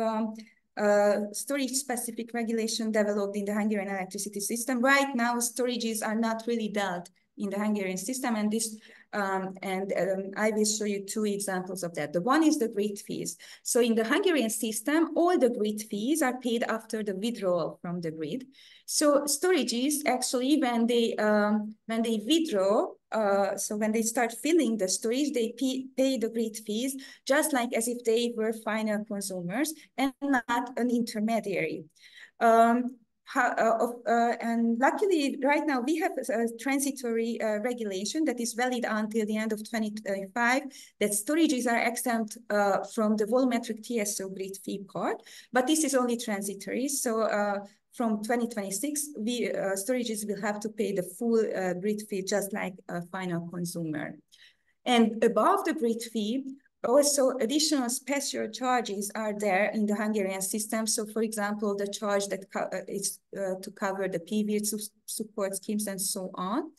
storage-specific regulation developed in the Hungarian electricity system. Right now, storages are not really dealt in the Hungarian system, and this I will show you two examples of that. The one is the grid fees. So in the Hungarian system, all the grid fees are paid after the withdrawal from the grid. So storages actually, when they withdraw, so when they start filling the storage, they pay the grid fees just like as if they were final consumers and not an intermediary. And luckily, right now, we have a transitory regulation that is valid until the end of 2025, that storages are exempt from the volumetric TSO grid fee part, but this is only transitory. So from 2026, storages will have to pay the full grid fee just like a final consumer. And above the grid fee, also, additional special charges are there in the Hungarian system. So, for example, the charge that is to cover the PV support schemes and so on.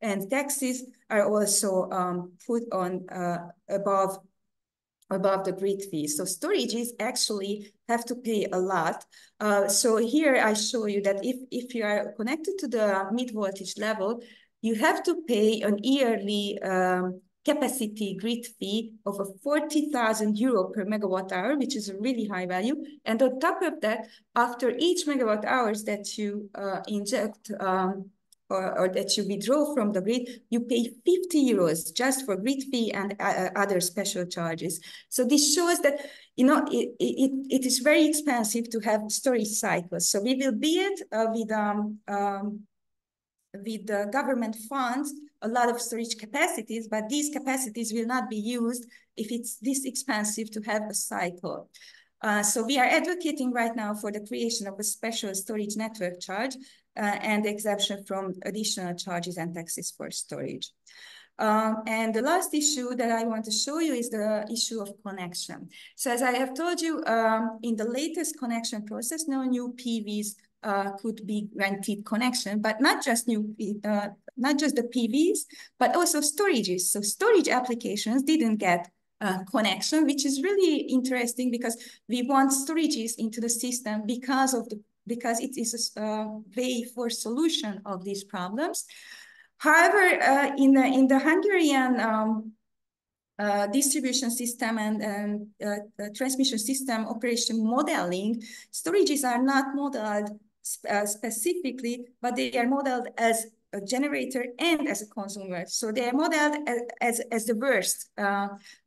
And taxes are also put on above the grid fee. So storages actually have to pay a lot. So here I show you that if you are connected to the mid-voltage level, you have to pay an yearly capacity grid fee of 40,000 euro per megawatt hour, which is a really high value. And on top of that, after each megawatt hours that you inject or that you withdraw from the grid, you pay 50 euros just for grid fee and other special charges. So this shows that, you know, it is very expensive to have storage cycles. So we will be it with the government funds, a lot of storage capacities, but these capacities will not be used if it's this expensive to have a cycle. So we are advocating right now for the creation of a special storage network charge and exemption from additional charges and taxes for storage. And the last issue that I want to show you is the issue of connection. So as I have told you, in the latest connection process, no new PVs could be granted connection, but not just the PVs, but also storages. So storage applications didn't get connection, which is really interesting because we want storages into the system because it is a way for solution of these problems. However, in the Hungarian distribution system and transmission system operation modeling, storages are not modeled specifically, but they are modeled as a generator and as a consumer. So they are modeled as the worst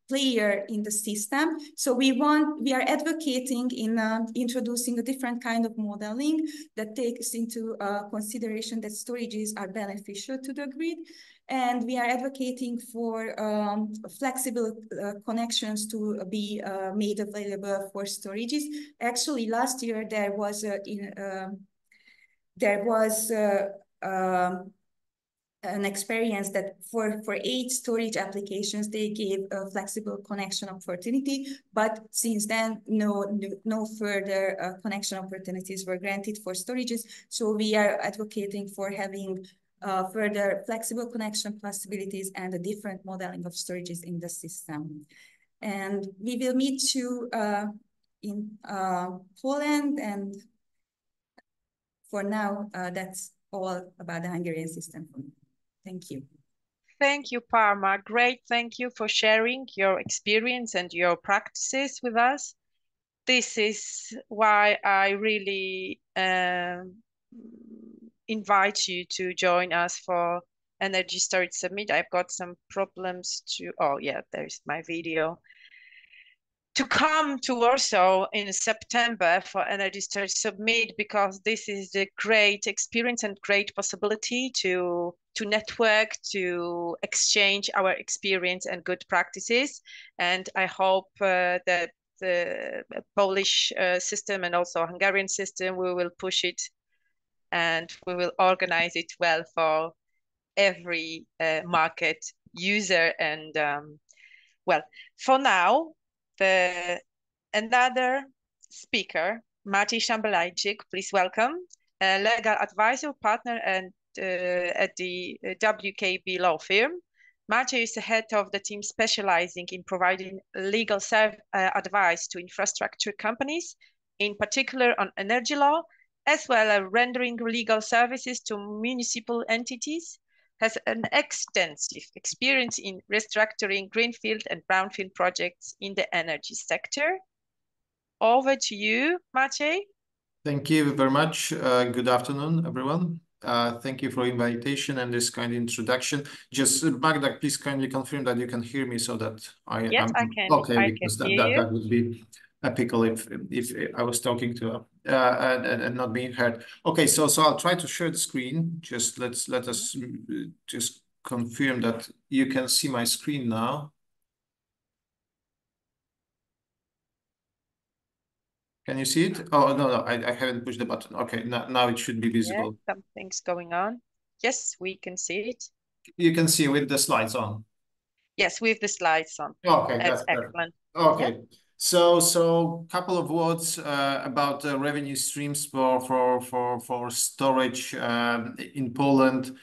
player in the system. So we are advocating in introducing a different kind of modeling that takes into consideration that storages are beneficial to the grid. And we are advocating for flexible connections to be made available for storages. Actually, last year there was an experience that for 8 storage applications, they gave a flexible connection opportunity, but since then, no further connection opportunities were granted for storages. So we are advocating for having further flexible connection possibilities and a different modeling of storages in the system. And we will meet you in Poland, and for now, that's all about the Hungarian system for me. Thank you. Thank you, Parma. Great. Thank you for sharing your experience and your practices with us. This is why I really invite you to join us for Energy Storage Summit. I've got some problems to, oh yeah, there's my video. To come to Warsaw in September for Energy Storage Summit, because this is the great experience and great possibility to network, to exchange our experience and good practices. And I hope that the Polish system and also Hungarian system, we will push it and we will organize it well for every market user. And well, for now, another speaker, Maciej Szambelajczyk, please welcome, a legal advisor, partner and at the WKB law firm. Maciej is the head of the team specializing in providing legal advice to infrastructure companies, in particular on energy law, as well as rendering legal services to municipal entities. Has an extensive experience in restructuring greenfield and brownfield projects in the energy sector. Over to you, Maciej. Thank you very much. Good afternoon, everyone. Thank you for the invitation and this kind of introduction. Just Magda, please kindly confirm that you can hear me so that Yes, I can. Okay, because that would be apical if I was talking to and not being heard. Okay, so I'll try to share the screen. Just let us just confirm that you can see my screen now. Can you see it? Oh no, I haven't pushed the button. Okay, now it should be visible. Yeah, something's going on. Yes, we can see it. You can see with the slides on. Yes, with the slides on. Okay, that's excellent. Okay. Yeah. So couple of words about revenue streams for storage in Poland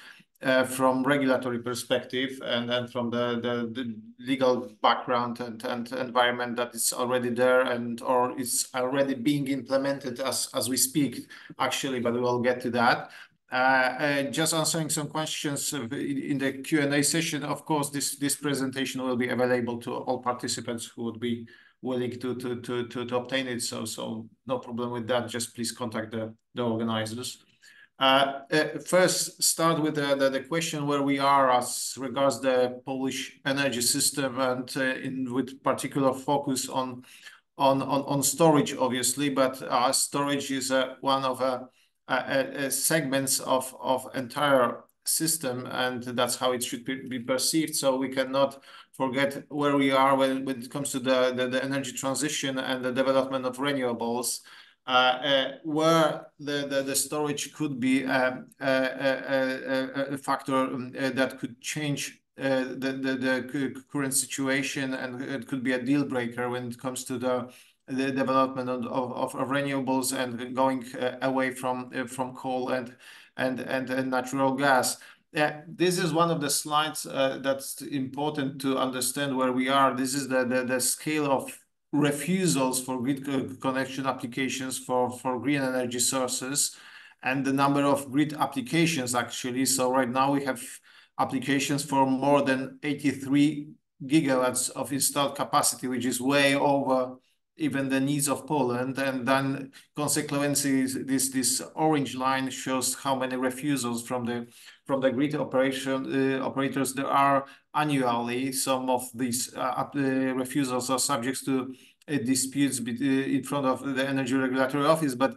from regulatory perspective, and then from the legal background and environment that is already there and or is already being implemented as we speak, actually, but we'll get to that. Just answering some questions in the Q&A session. Of course, this presentation will be available to all participants who would be willing to obtain it. So no problem with that. Just please contact the organizers. First, start with the question where we are as regards the Polish energy system, and with particular focus on storage, obviously, but storage is one of segments of entire system, and that's how it should be perceived. So we cannot forget where we are when it comes to the energy transition and the development of renewables, where the storage could be a factor that could change the current situation, and it could be a deal breaker when it comes to the development of renewables and going away from coal and natural gas. This is one of the slides that's important to understand where we are. This is the scale of refusals for grid connection applications for green energy sources and the number of grid applications, actually. So right now we have applications for more than 83 gigawatts of installed capacity, which is way over even the needs of Poland. And then consequently, this orange line shows how many refusals from the grid operators there are annually. Some of these refusals are subject to disputes in front of the Energy Regulatory Office, but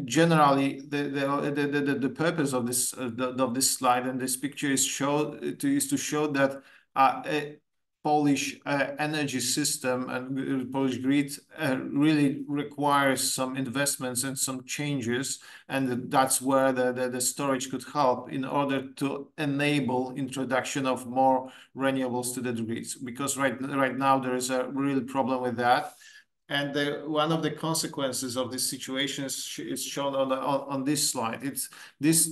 generally the purpose of this slide and this picture is to show that Polish energy system and Polish grid really requires some investments and some changes, and that's where the storage could help in order to enable introduction of more renewables to the grids, because right now there is a real problem with that. And one of the consequences of this situation is shown on this slide. It's this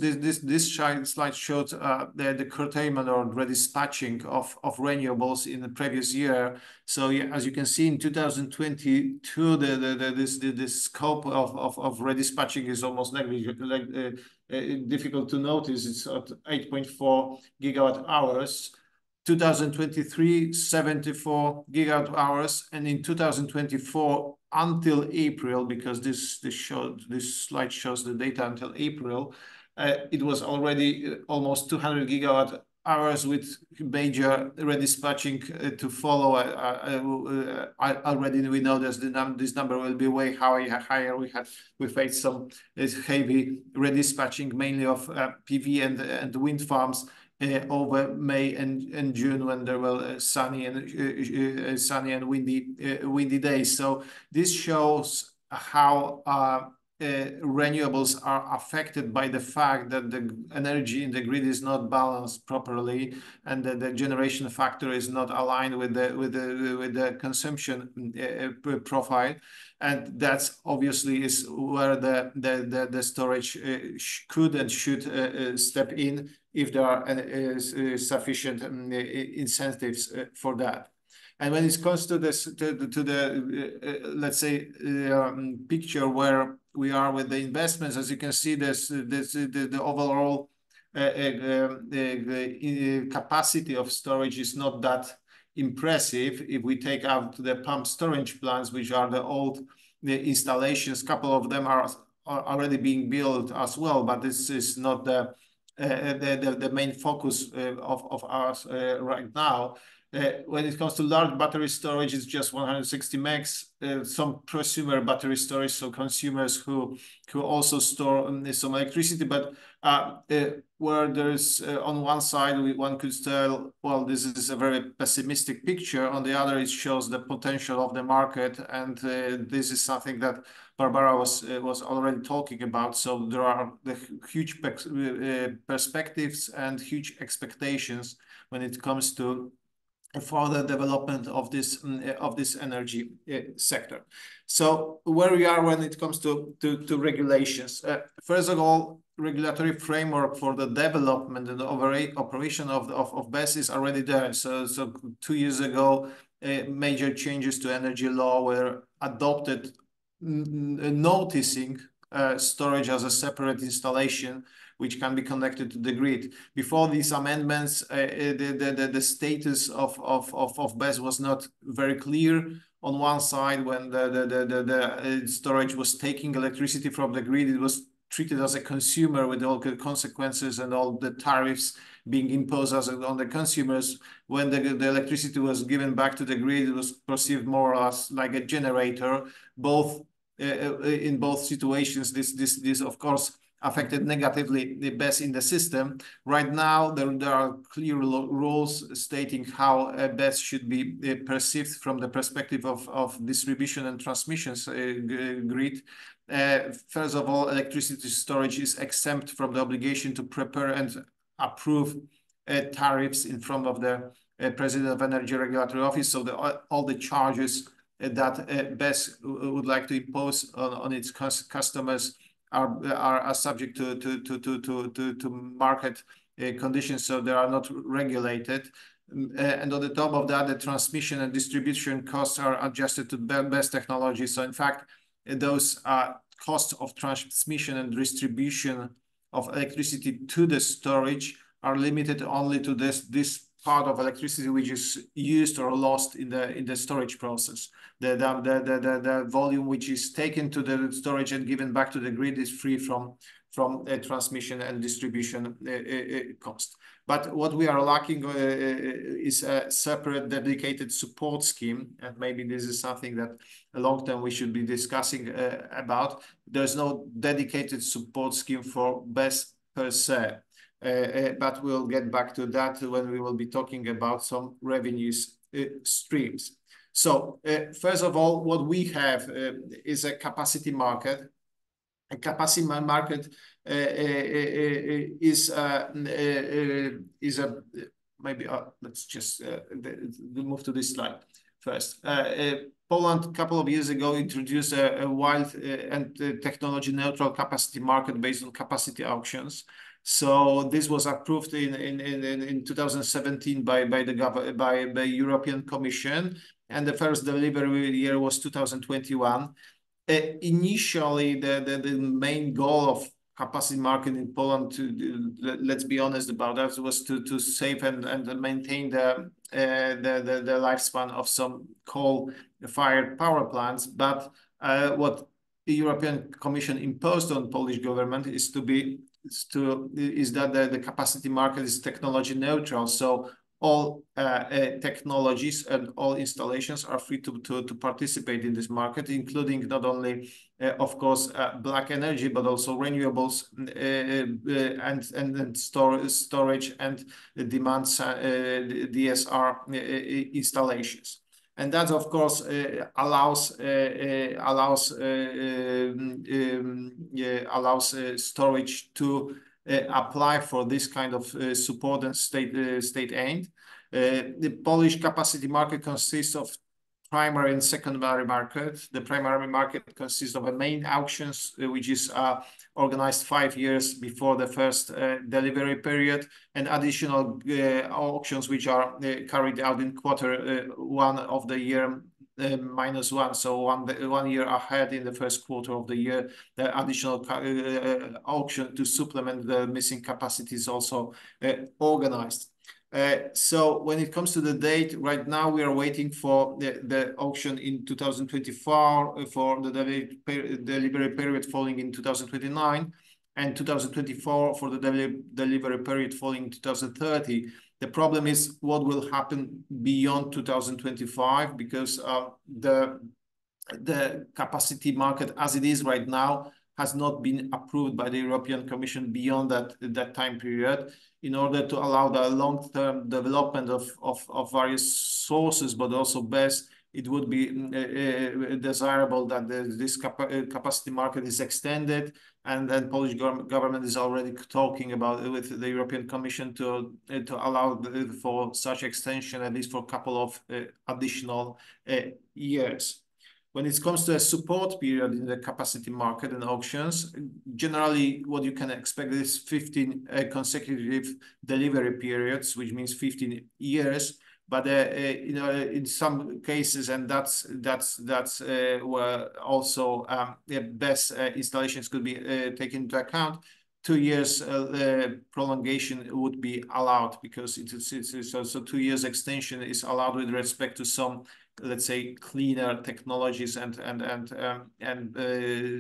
slide showed the curtailment or redispatching of renewables in the previous year. So as you can see, in 2022, the scope of redispatching is almost negligible. Difficult to notice. It's at 8.4 gigawatt hours. 2023, 74 gigawatt hours, and in 2024 until April, because this slide shows the data until April, it was already almost 200 gigawatt hours with major redispatching to follow. Already we know that this number will be way higher. We faced some heavy redispatching, mainly of PV and wind farms. Over May and June, when there were sunny and windy days. So this shows how renewables are affected by the fact that the energy in the grid is not balanced properly, and that the generation factor is not aligned with the consumption profile, and that's obviously is where the storage could and should step in if there are sufficient incentives for that. And when it comes to this, to the let's say picture where we are with the investments, as you can see, the overall capacity of storage is not that impressive. If we take out the pump storage plants, which are the old installations, a couple of them are already being built as well, but this is not the main focus of ours right now. When it comes to large battery storage, it's just 160 megs. Some prosumer battery storage, so consumers who also store some electricity, but where there's on one side one could tell, well, this is a very pessimistic picture. On the other, it shows the potential of the market, and this is something that Barbara was already talking about. So there are the huge perspectives and huge expectations when it comes to further development of this energy sector. So where we are when it comes to regulations. First of all, regulatory framework for the development and the operation of BESS is already there. So 2 years ago, major changes to energy law were adopted, noticing storage as a separate installation which can be connected to the grid. Before these amendments, the status of BESS was not very clear. On one side, when the storage was taking electricity from the grid, it was treated as a consumer with all the consequences and all the tariffs being imposed on the consumers. When the electricity was given back to the grid, it was perceived more or less like a generator. In both situations, this of course affected negatively the BESS in the system. Right now, there are clear rules stating how a BESS should be perceived from the perspective of distribution and transmissions grid. First of all, electricity storage is exempt from the obligation to prepare and approve tariffs in front of the President of Energy Regulatory Office. So all the charges that BESS would like to impose on its customers are subject to market conditions, so they are not regulated. And on the top of that, the transmission and distribution costs are adjusted to BESS technology. So in fact, those costs of transmission and distribution of electricity to the storage are limited only to this part of electricity which is used or lost in the storage process. The volume which is taken to the storage and given back to the grid is free from transmission and distribution cost. But what we are lacking is a separate dedicated support scheme, and maybe this is something that long term we should be discussing about. There's no dedicated support scheme for BESS per se, but we'll get back to that when we will be talking about some revenues streams. So first of all, what we have is a capacity market. A capacity market is maybe let's just move to this slide first. Poland a couple of years ago introduced a wild and technology neutral capacity market based on capacity auctions. So this was approved in 2017 by the European Commission, and the first delivery year was 2021. Initially, the main goal of capacity market in Poland, let's be honest about that, was to save and maintain the lifespan of some coal-fired power plants. But what the European Commission imposed on Polish government is that the capacity market is technology neutral. So all technologies and all installations are free to participate in this market, including not only, of course, black energy, but also renewables and storage and demand DSR installations. And that, of course, allows storage to apply for this kind of support and state aid. The Polish capacity market consists of primary and secondary market. The primary market consists of a main auctions, which is organized 5 years before the first delivery period, and additional auctions which are carried out in Q1 of the year -1, so one year ahead in the first quarter of the year. The additional auction to supplement the missing capacity is also organized. So when it comes to the date, right now we are waiting for the auction in 2024 for the delivery period falling in 2029, and 2024 for the delivery period falling in 2030. The problem is what will happen beyond 2025, because the capacity market as it is right now has not been approved by the European Commission beyond that time period, in order to allow the long-term development of various sources, but also BESS. It would be desirable that this capacity market is extended, and then Polish government is already talking about it with the European Commission to allow for such extension, at least for a couple of additional years. When it comes to a support period in the capacity market and auctions, generally what you can expect is 15 consecutive delivery periods, which means 15 years. But you know, in some cases, and that's where also BESS installations could be taken into account, 2 years prolongation would be allowed, because it's also 2 years extension is allowed with respect to some, let's say, cleaner technologies, and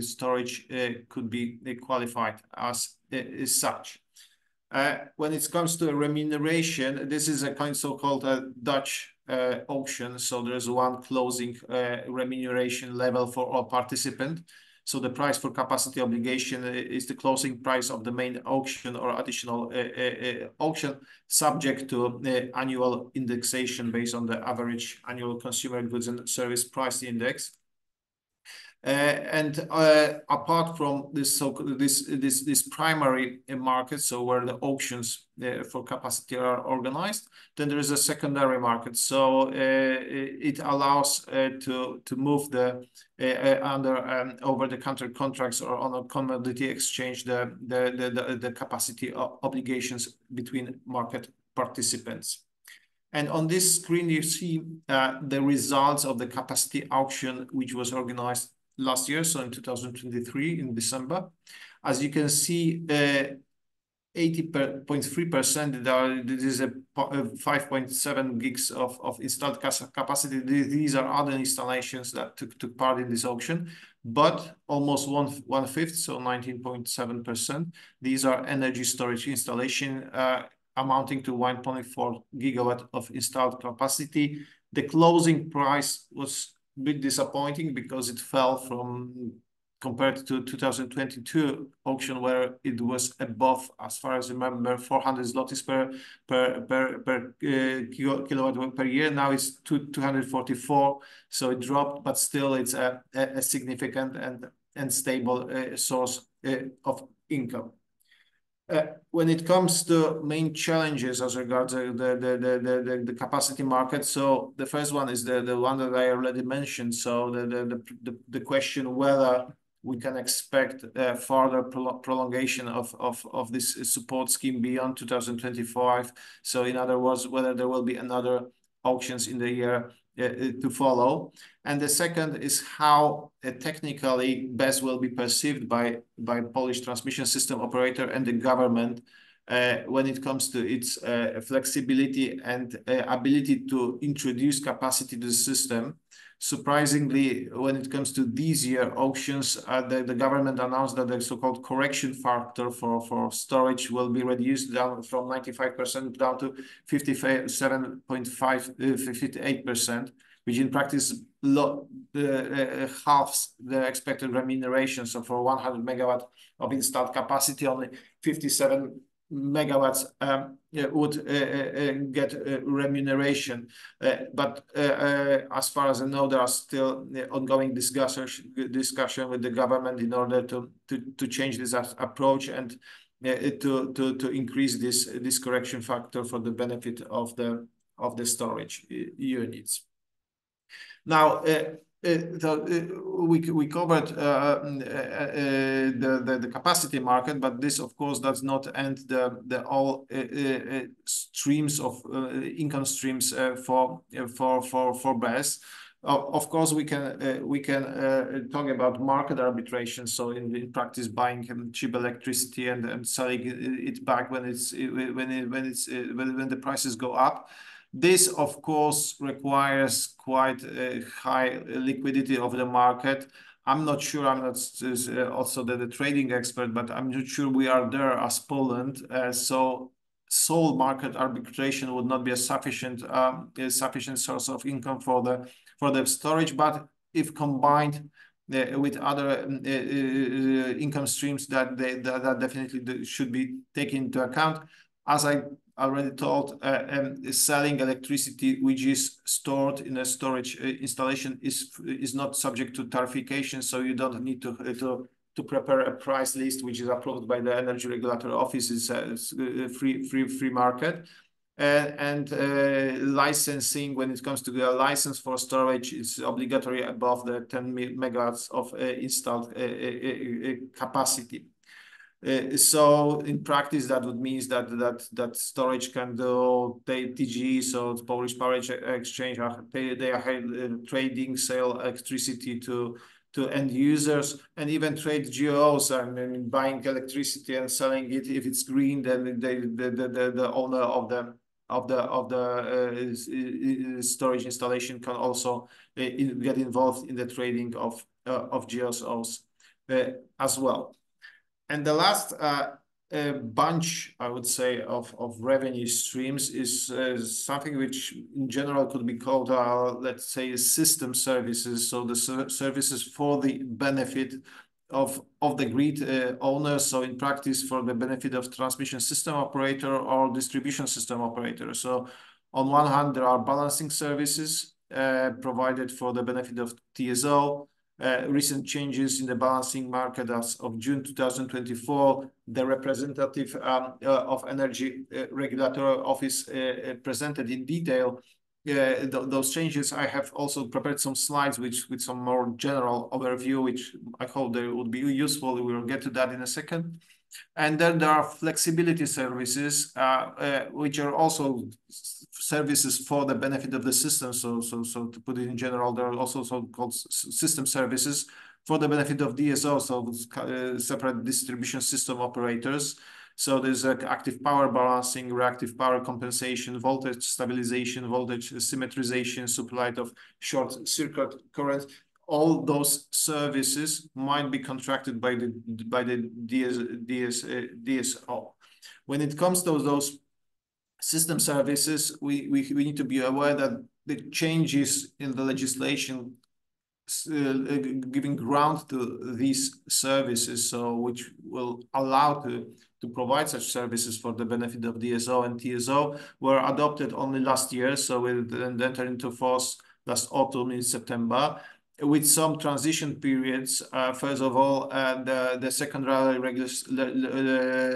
storage could be qualified as such. When it comes to remuneration, this is a kind of so-called Dutch auction. So there's one closing remuneration level for all participants. So the price for capacity obligation is the closing price of the main auction or additional auction, subject to annual indexation based on the average annual consumer goods and service price index. Apart from this, this primary market, so where the auctions for capacity are organized, then there is a secondary market. So it allows to move the under over-the-counter contracts or on a commodity exchange the capacity obligations between market participants. And on this screen, you see the results of the capacity auction, which was organized last year, so in 2023, in December. As you can see, 80.3%. This is a 5.7 gigs of installed capacity. These are other installations that took part in this auction, but almost one fifth, so 19.7%. These are energy storage installation amounting to 1.4 gigawatt of installed capacity. The closing price was a bit disappointing because it fell from compared to 2022 auction, where it was above, as far as I remember, 400 zlotys per kilowatt per year. Now it's 244, so it dropped, but still it's a significant and stable source of income. When it comes to main challenges as regards the capacity market, so the first one is the one that I already mentioned. So the question whether we can expect further prolongation of this support scheme beyond 2025. So in other words, whether there will be another auctions in the year to follow. And the second is how technically BESS will be perceived by Polish transmission system operator and the government when it comes to its flexibility and ability to introduce capacity to the system. Surprisingly, when it comes to these year auctions, the government announced that the so-called correction factor for storage will be reduced down from 95% down to 57.58%, which in practice halves the expected remuneration. So for 100 megawatt of installed capacity, only 57 megawatts would get remuneration. But as far as I know, there are still ongoing discussion with the government in order to change this approach and to increase this correction factor for the benefit of the storage units. Now, we covered the capacity market, but this, of course, does not end the all streams of income streams for BESS. Of course, we can talk about market arbitration. So in practice, buying cheap electricity and selling it back when the prices go up. This, of course, requires quite a high liquidity of the market. I'm not sure, I'm not also the trading expert, but I'm not sure we are there as Poland. So sole market arbitration would not be a sufficient source of income for the storage. But if combined with other income streams, that definitely should be taken into account. As I already told, selling electricity which is stored in a storage installation is not subject to tariffication, so you don't need to prepare a price list which is approved by the Energy Regulatory Office. It's a free market. And licensing, when it comes to the license for storage, it's obligatory above the 10 megawatts of installed capacity. So in practice, that would mean that storage can do TGE, so it's Polish Power Exchange. They are trading, sell electricity to end users, and even trade GOs. I mean, buying electricity and selling it. If it's green, then the owner of the storage installation can also get involved in the trading of GSOs as well. And the last bunch, I would say, of revenue streams is something which in general could be called, let's say, system services. So the services for the benefit of the grid owners. So in practice, for the benefit of transmission system operator or distribution system operator. So on one hand, there are balancing services provided for the benefit of TSO. Recent changes in the balancing market as of June 2024, the representative of Energy Regulatory Office presented in detail those changes. I have also prepared some slides with some more general overview, which I hope they would be useful. We will get to that in a second. And then there are flexibility services, which are also services for the benefit of the system. So to put it in general, there are also so-called system services for the benefit of DSO, so separate distribution system operators. So there's active power balancing, reactive power compensation, voltage stabilization, voltage symmetrization, supply of short circuit current. All those services might be contracted by the DSO. When it comes to those system services, we need to be aware that the changes in the legislation giving ground to these services, so which will allow to provide such services for the benefit of DSO and TSO, were adopted only last year. So it entered into force last autumn in September, with some transition periods. First of all, the secondary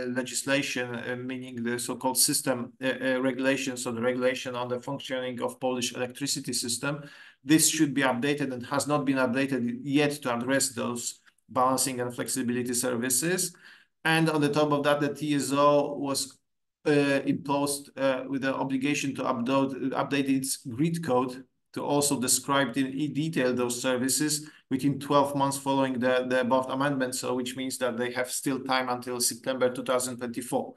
legislation, meaning the so-called system regulation, so the regulation on the functioning of Polish electricity system. This should be updated and has not been updated yet to address those balancing and flexibility services. And on the top of that, the TSO was imposed with the obligation to update its grid code to also describe in detail those services within 12 months following the above amendment. So which means that they have still time until September 2024.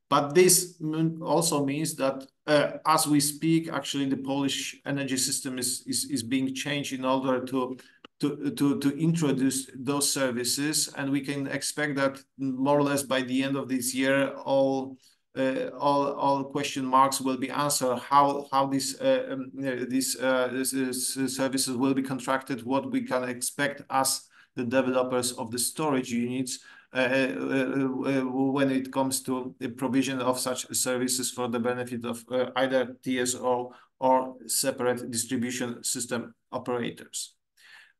But this also means that as we speak, actually the Polish energy system is being changed in order to introduce those services, and we can expect that more or less by the end of this year, all question marks will be answered. How these services will be contracted, what we can expect as the developers of the storage units when it comes to the provision of such services for the benefit of either TSO or separate distribution system operators.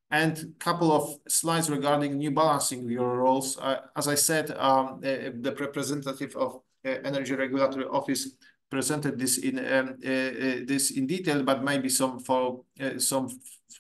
And a couple of slides regarding new balancing roles. As I said, the representative of Energy Regulatory Office presented this in detail, but maybe some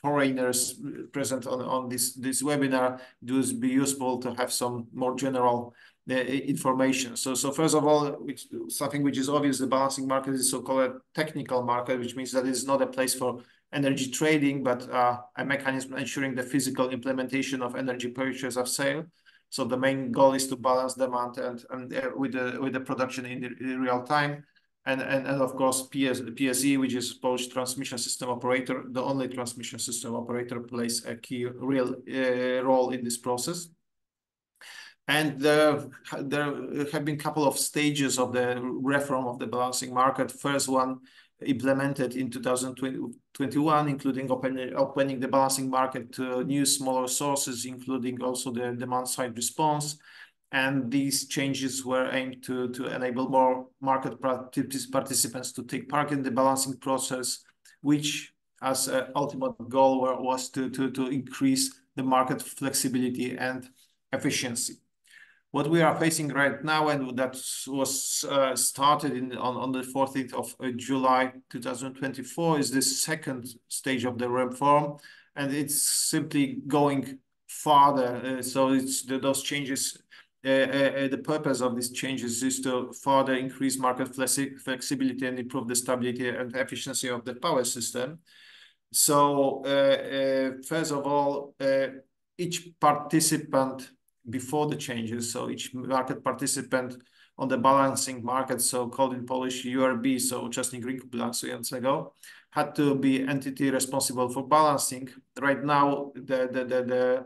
foreigners present on this webinar, it would be useful to have some more general information. So first of all, something which is obvious, the balancing market is so-called technical market, which means that it's not a place for energy trading, but a mechanism ensuring the physical implementation of energy purchase of sale. So the main goal is to balance demand and with the production in real time. And of course, PSE, which is Polish Transmission System Operator, the only transmission system operator, plays a key role in this process. And there have been a couple of stages of the reform of the balancing market. First one implemented in 2021, including opening the balancing market to new smaller sources, including also the demand-side response. And these changes were aimed to enable more market participants to take part in the balancing process, which as an ultimate goal was to increase the market flexibility and efficiency. What we are facing right now, and that was started on the 14th of July 2024, is the second stage of the reform, and it's simply going farther. So it's those changes. The purpose of these changes is to further increase market flexibility and improve the stability and efficiency of the power system. So first of all, each participant before the changes, so each market participant on the balancing market, so called in Polish URB, so Uczestnik Rynku Balansującego, had to be entity responsible for balancing. Right now, the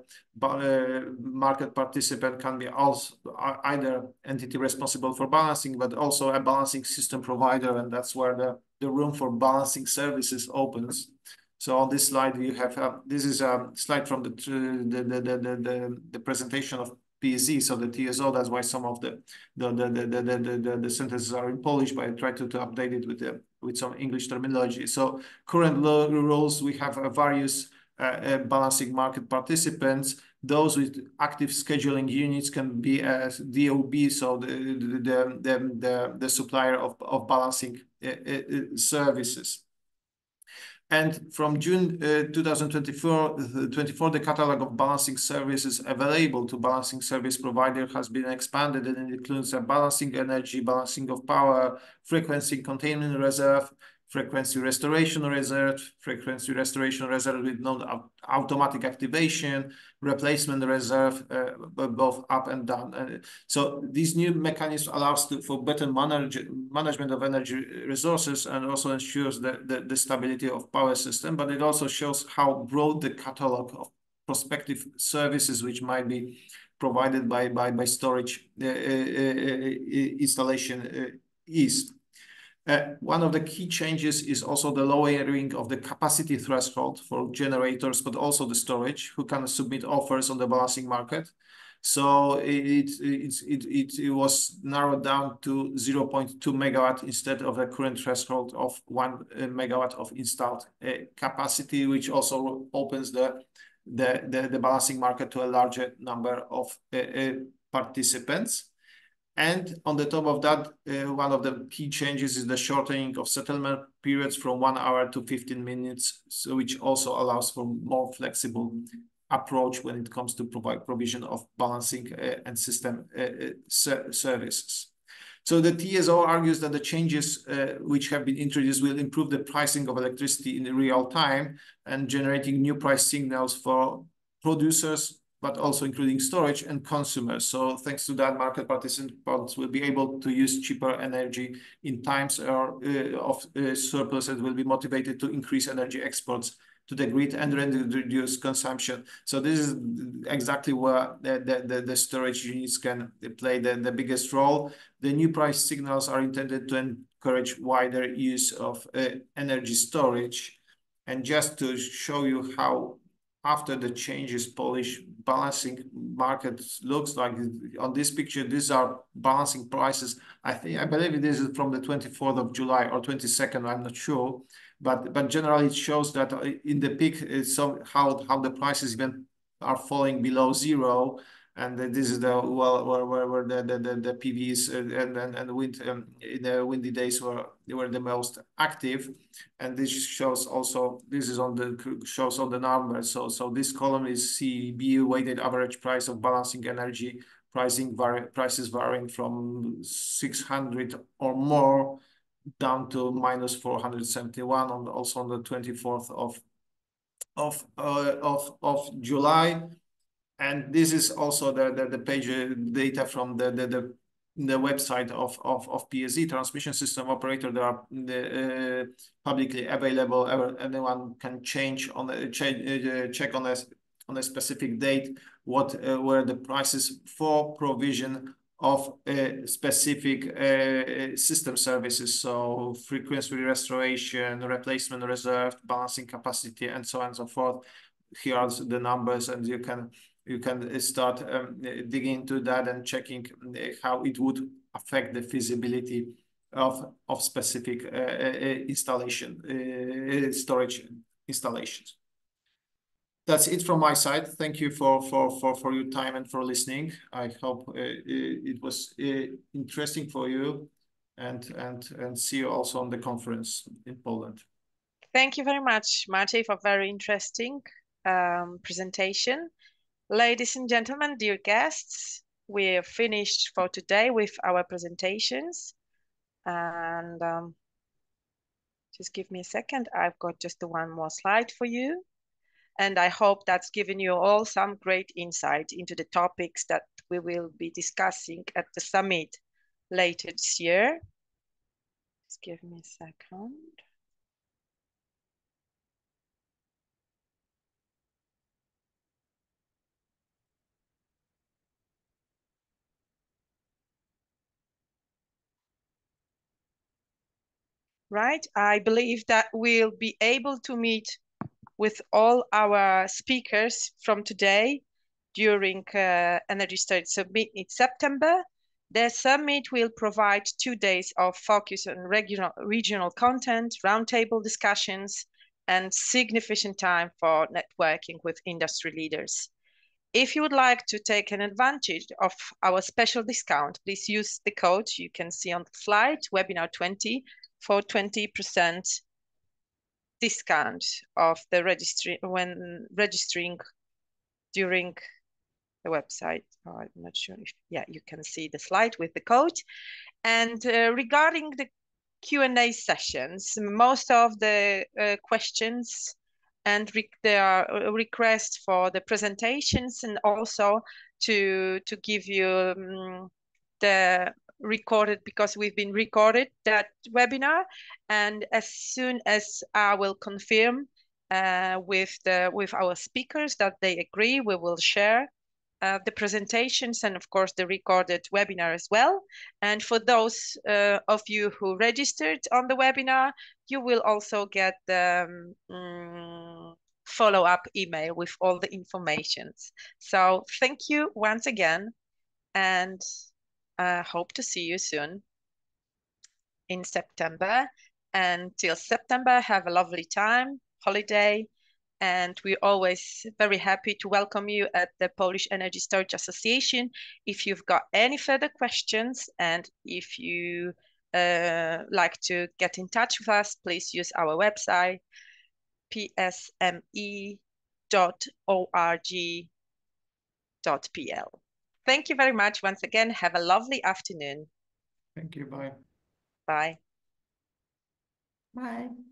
market participant can be also either entity responsible for balancing, but also a balancing system provider, and that's where the room for balancing services opens. So on this slide, we have this is a slide from the presentation of PSE, so the TSO. That's why some of the sentences are in Polish, but I try to update it with some English terminology. So current rules, we have various balancing market participants. Those with active scheduling units can be as DOB, so the supplier of balancing services. And from June 2024, the catalog of balancing services available to balancing service provider has been expanded, and it includes a balancing energy, balancing of power, frequency containment reserve, frequency restoration reserve with non-automatic activation, replacement reserve, both up and down. So these new mechanisms allows for better management of energy resources and also ensures the stability of power system, but it also shows how broad the catalog of prospective services which might be provided by storage installation is. One of the key changes is also the lowering of the capacity threshold for generators, but also the storage, who can submit offers on the balancing market. So it was narrowed down to 0.2 megawatt instead of the current threshold of 1 megawatt of installed capacity, which also opens the balancing market to a larger number of participants. And on the top of that, one of the key changes is the shortening of settlement periods from 1 hour to 15 minutes, so which also allows for more flexible approach when it comes to provision of balancing and system services. So the TSO argues that the changes which have been introduced will improve the pricing of electricity in real time and generating new price signals for producers, but also including storage and consumers. So thanks to that, market participants will be able to use cheaper energy in times of surplus and will be motivated to increase energy exports to the grid and reduce consumption. So this is exactly where the storage units can play the biggest role. The new price signals are intended to encourage wider use of energy storage. And just to show you how after the changes, Polish balancing market looks like on this picture, these are balancing prices. I believe this is from the 24th of July or 22nd, I'm not sure. But generally it shows that in the peak, how the prices even are falling below zero. And this is the where the PVs and wind in the windy days were the most active, and this shows also shows on the numbers. So this column is CEB weighted average price of balancing energy prices varying from 600 or more down to minus 471 also on the 24th of July. And this is also the page data from the website of PSE, Transmission System Operator. There are publicly available. Anyone can check on a specific date what were the prices for provision of specific system services. So frequency restoration, replacement reserve, balancing capacity, and so on and so forth. Here are the numbers, and you can start digging into that and checking how it would affect the feasibility of specific storage installations. That's it from my side. Thank you for your time and for listening. I hope it was interesting for you, and see you also on the conference in Poland. Thank you very much, Maciej, for very interesting presentation. Ladies and gentlemen, dear guests, we're finished for today with our presentations. And just give me a second. I've got just one more slide for you. And I hope that's given you all some great insight into the topics that we will be discussing at the summit later this year. Just give me a second. Right, I believe that we'll be able to meet with all our speakers from today during Energy Storage Summit in September. The summit will provide 2 days of focus on regional content, roundtable discussions, and significant time for networking with industry leaders. If you would like to take an advantage of our special discount, please use the code you can see on the slide, webinar20, for 20% discount of the when registering during the website. Oh, I'm not sure if, yeah, you can see the slide with the code. And regarding the Q&A sessions. Most of the questions and there are requests for the presentations, and also to give you the recorded, because we've been recorded that webinar, and as soon as I will confirm with our speakers that they agree, we will share the presentations and of course the recorded webinar as well. And for those of you who registered on the webinar, you will also get the follow-up email with all the informations. So thank you once again, and hope to see you soon in September. And till September, have a lovely time, holiday, and we're always very happy to welcome you at the Polish Energy Storage Association. If you've got any further questions, and if you like to get in touch with us, please use our website, psme.org.pl. Thank you very much once again. Have a lovely afternoon. Thank you. Bye. Bye. Bye.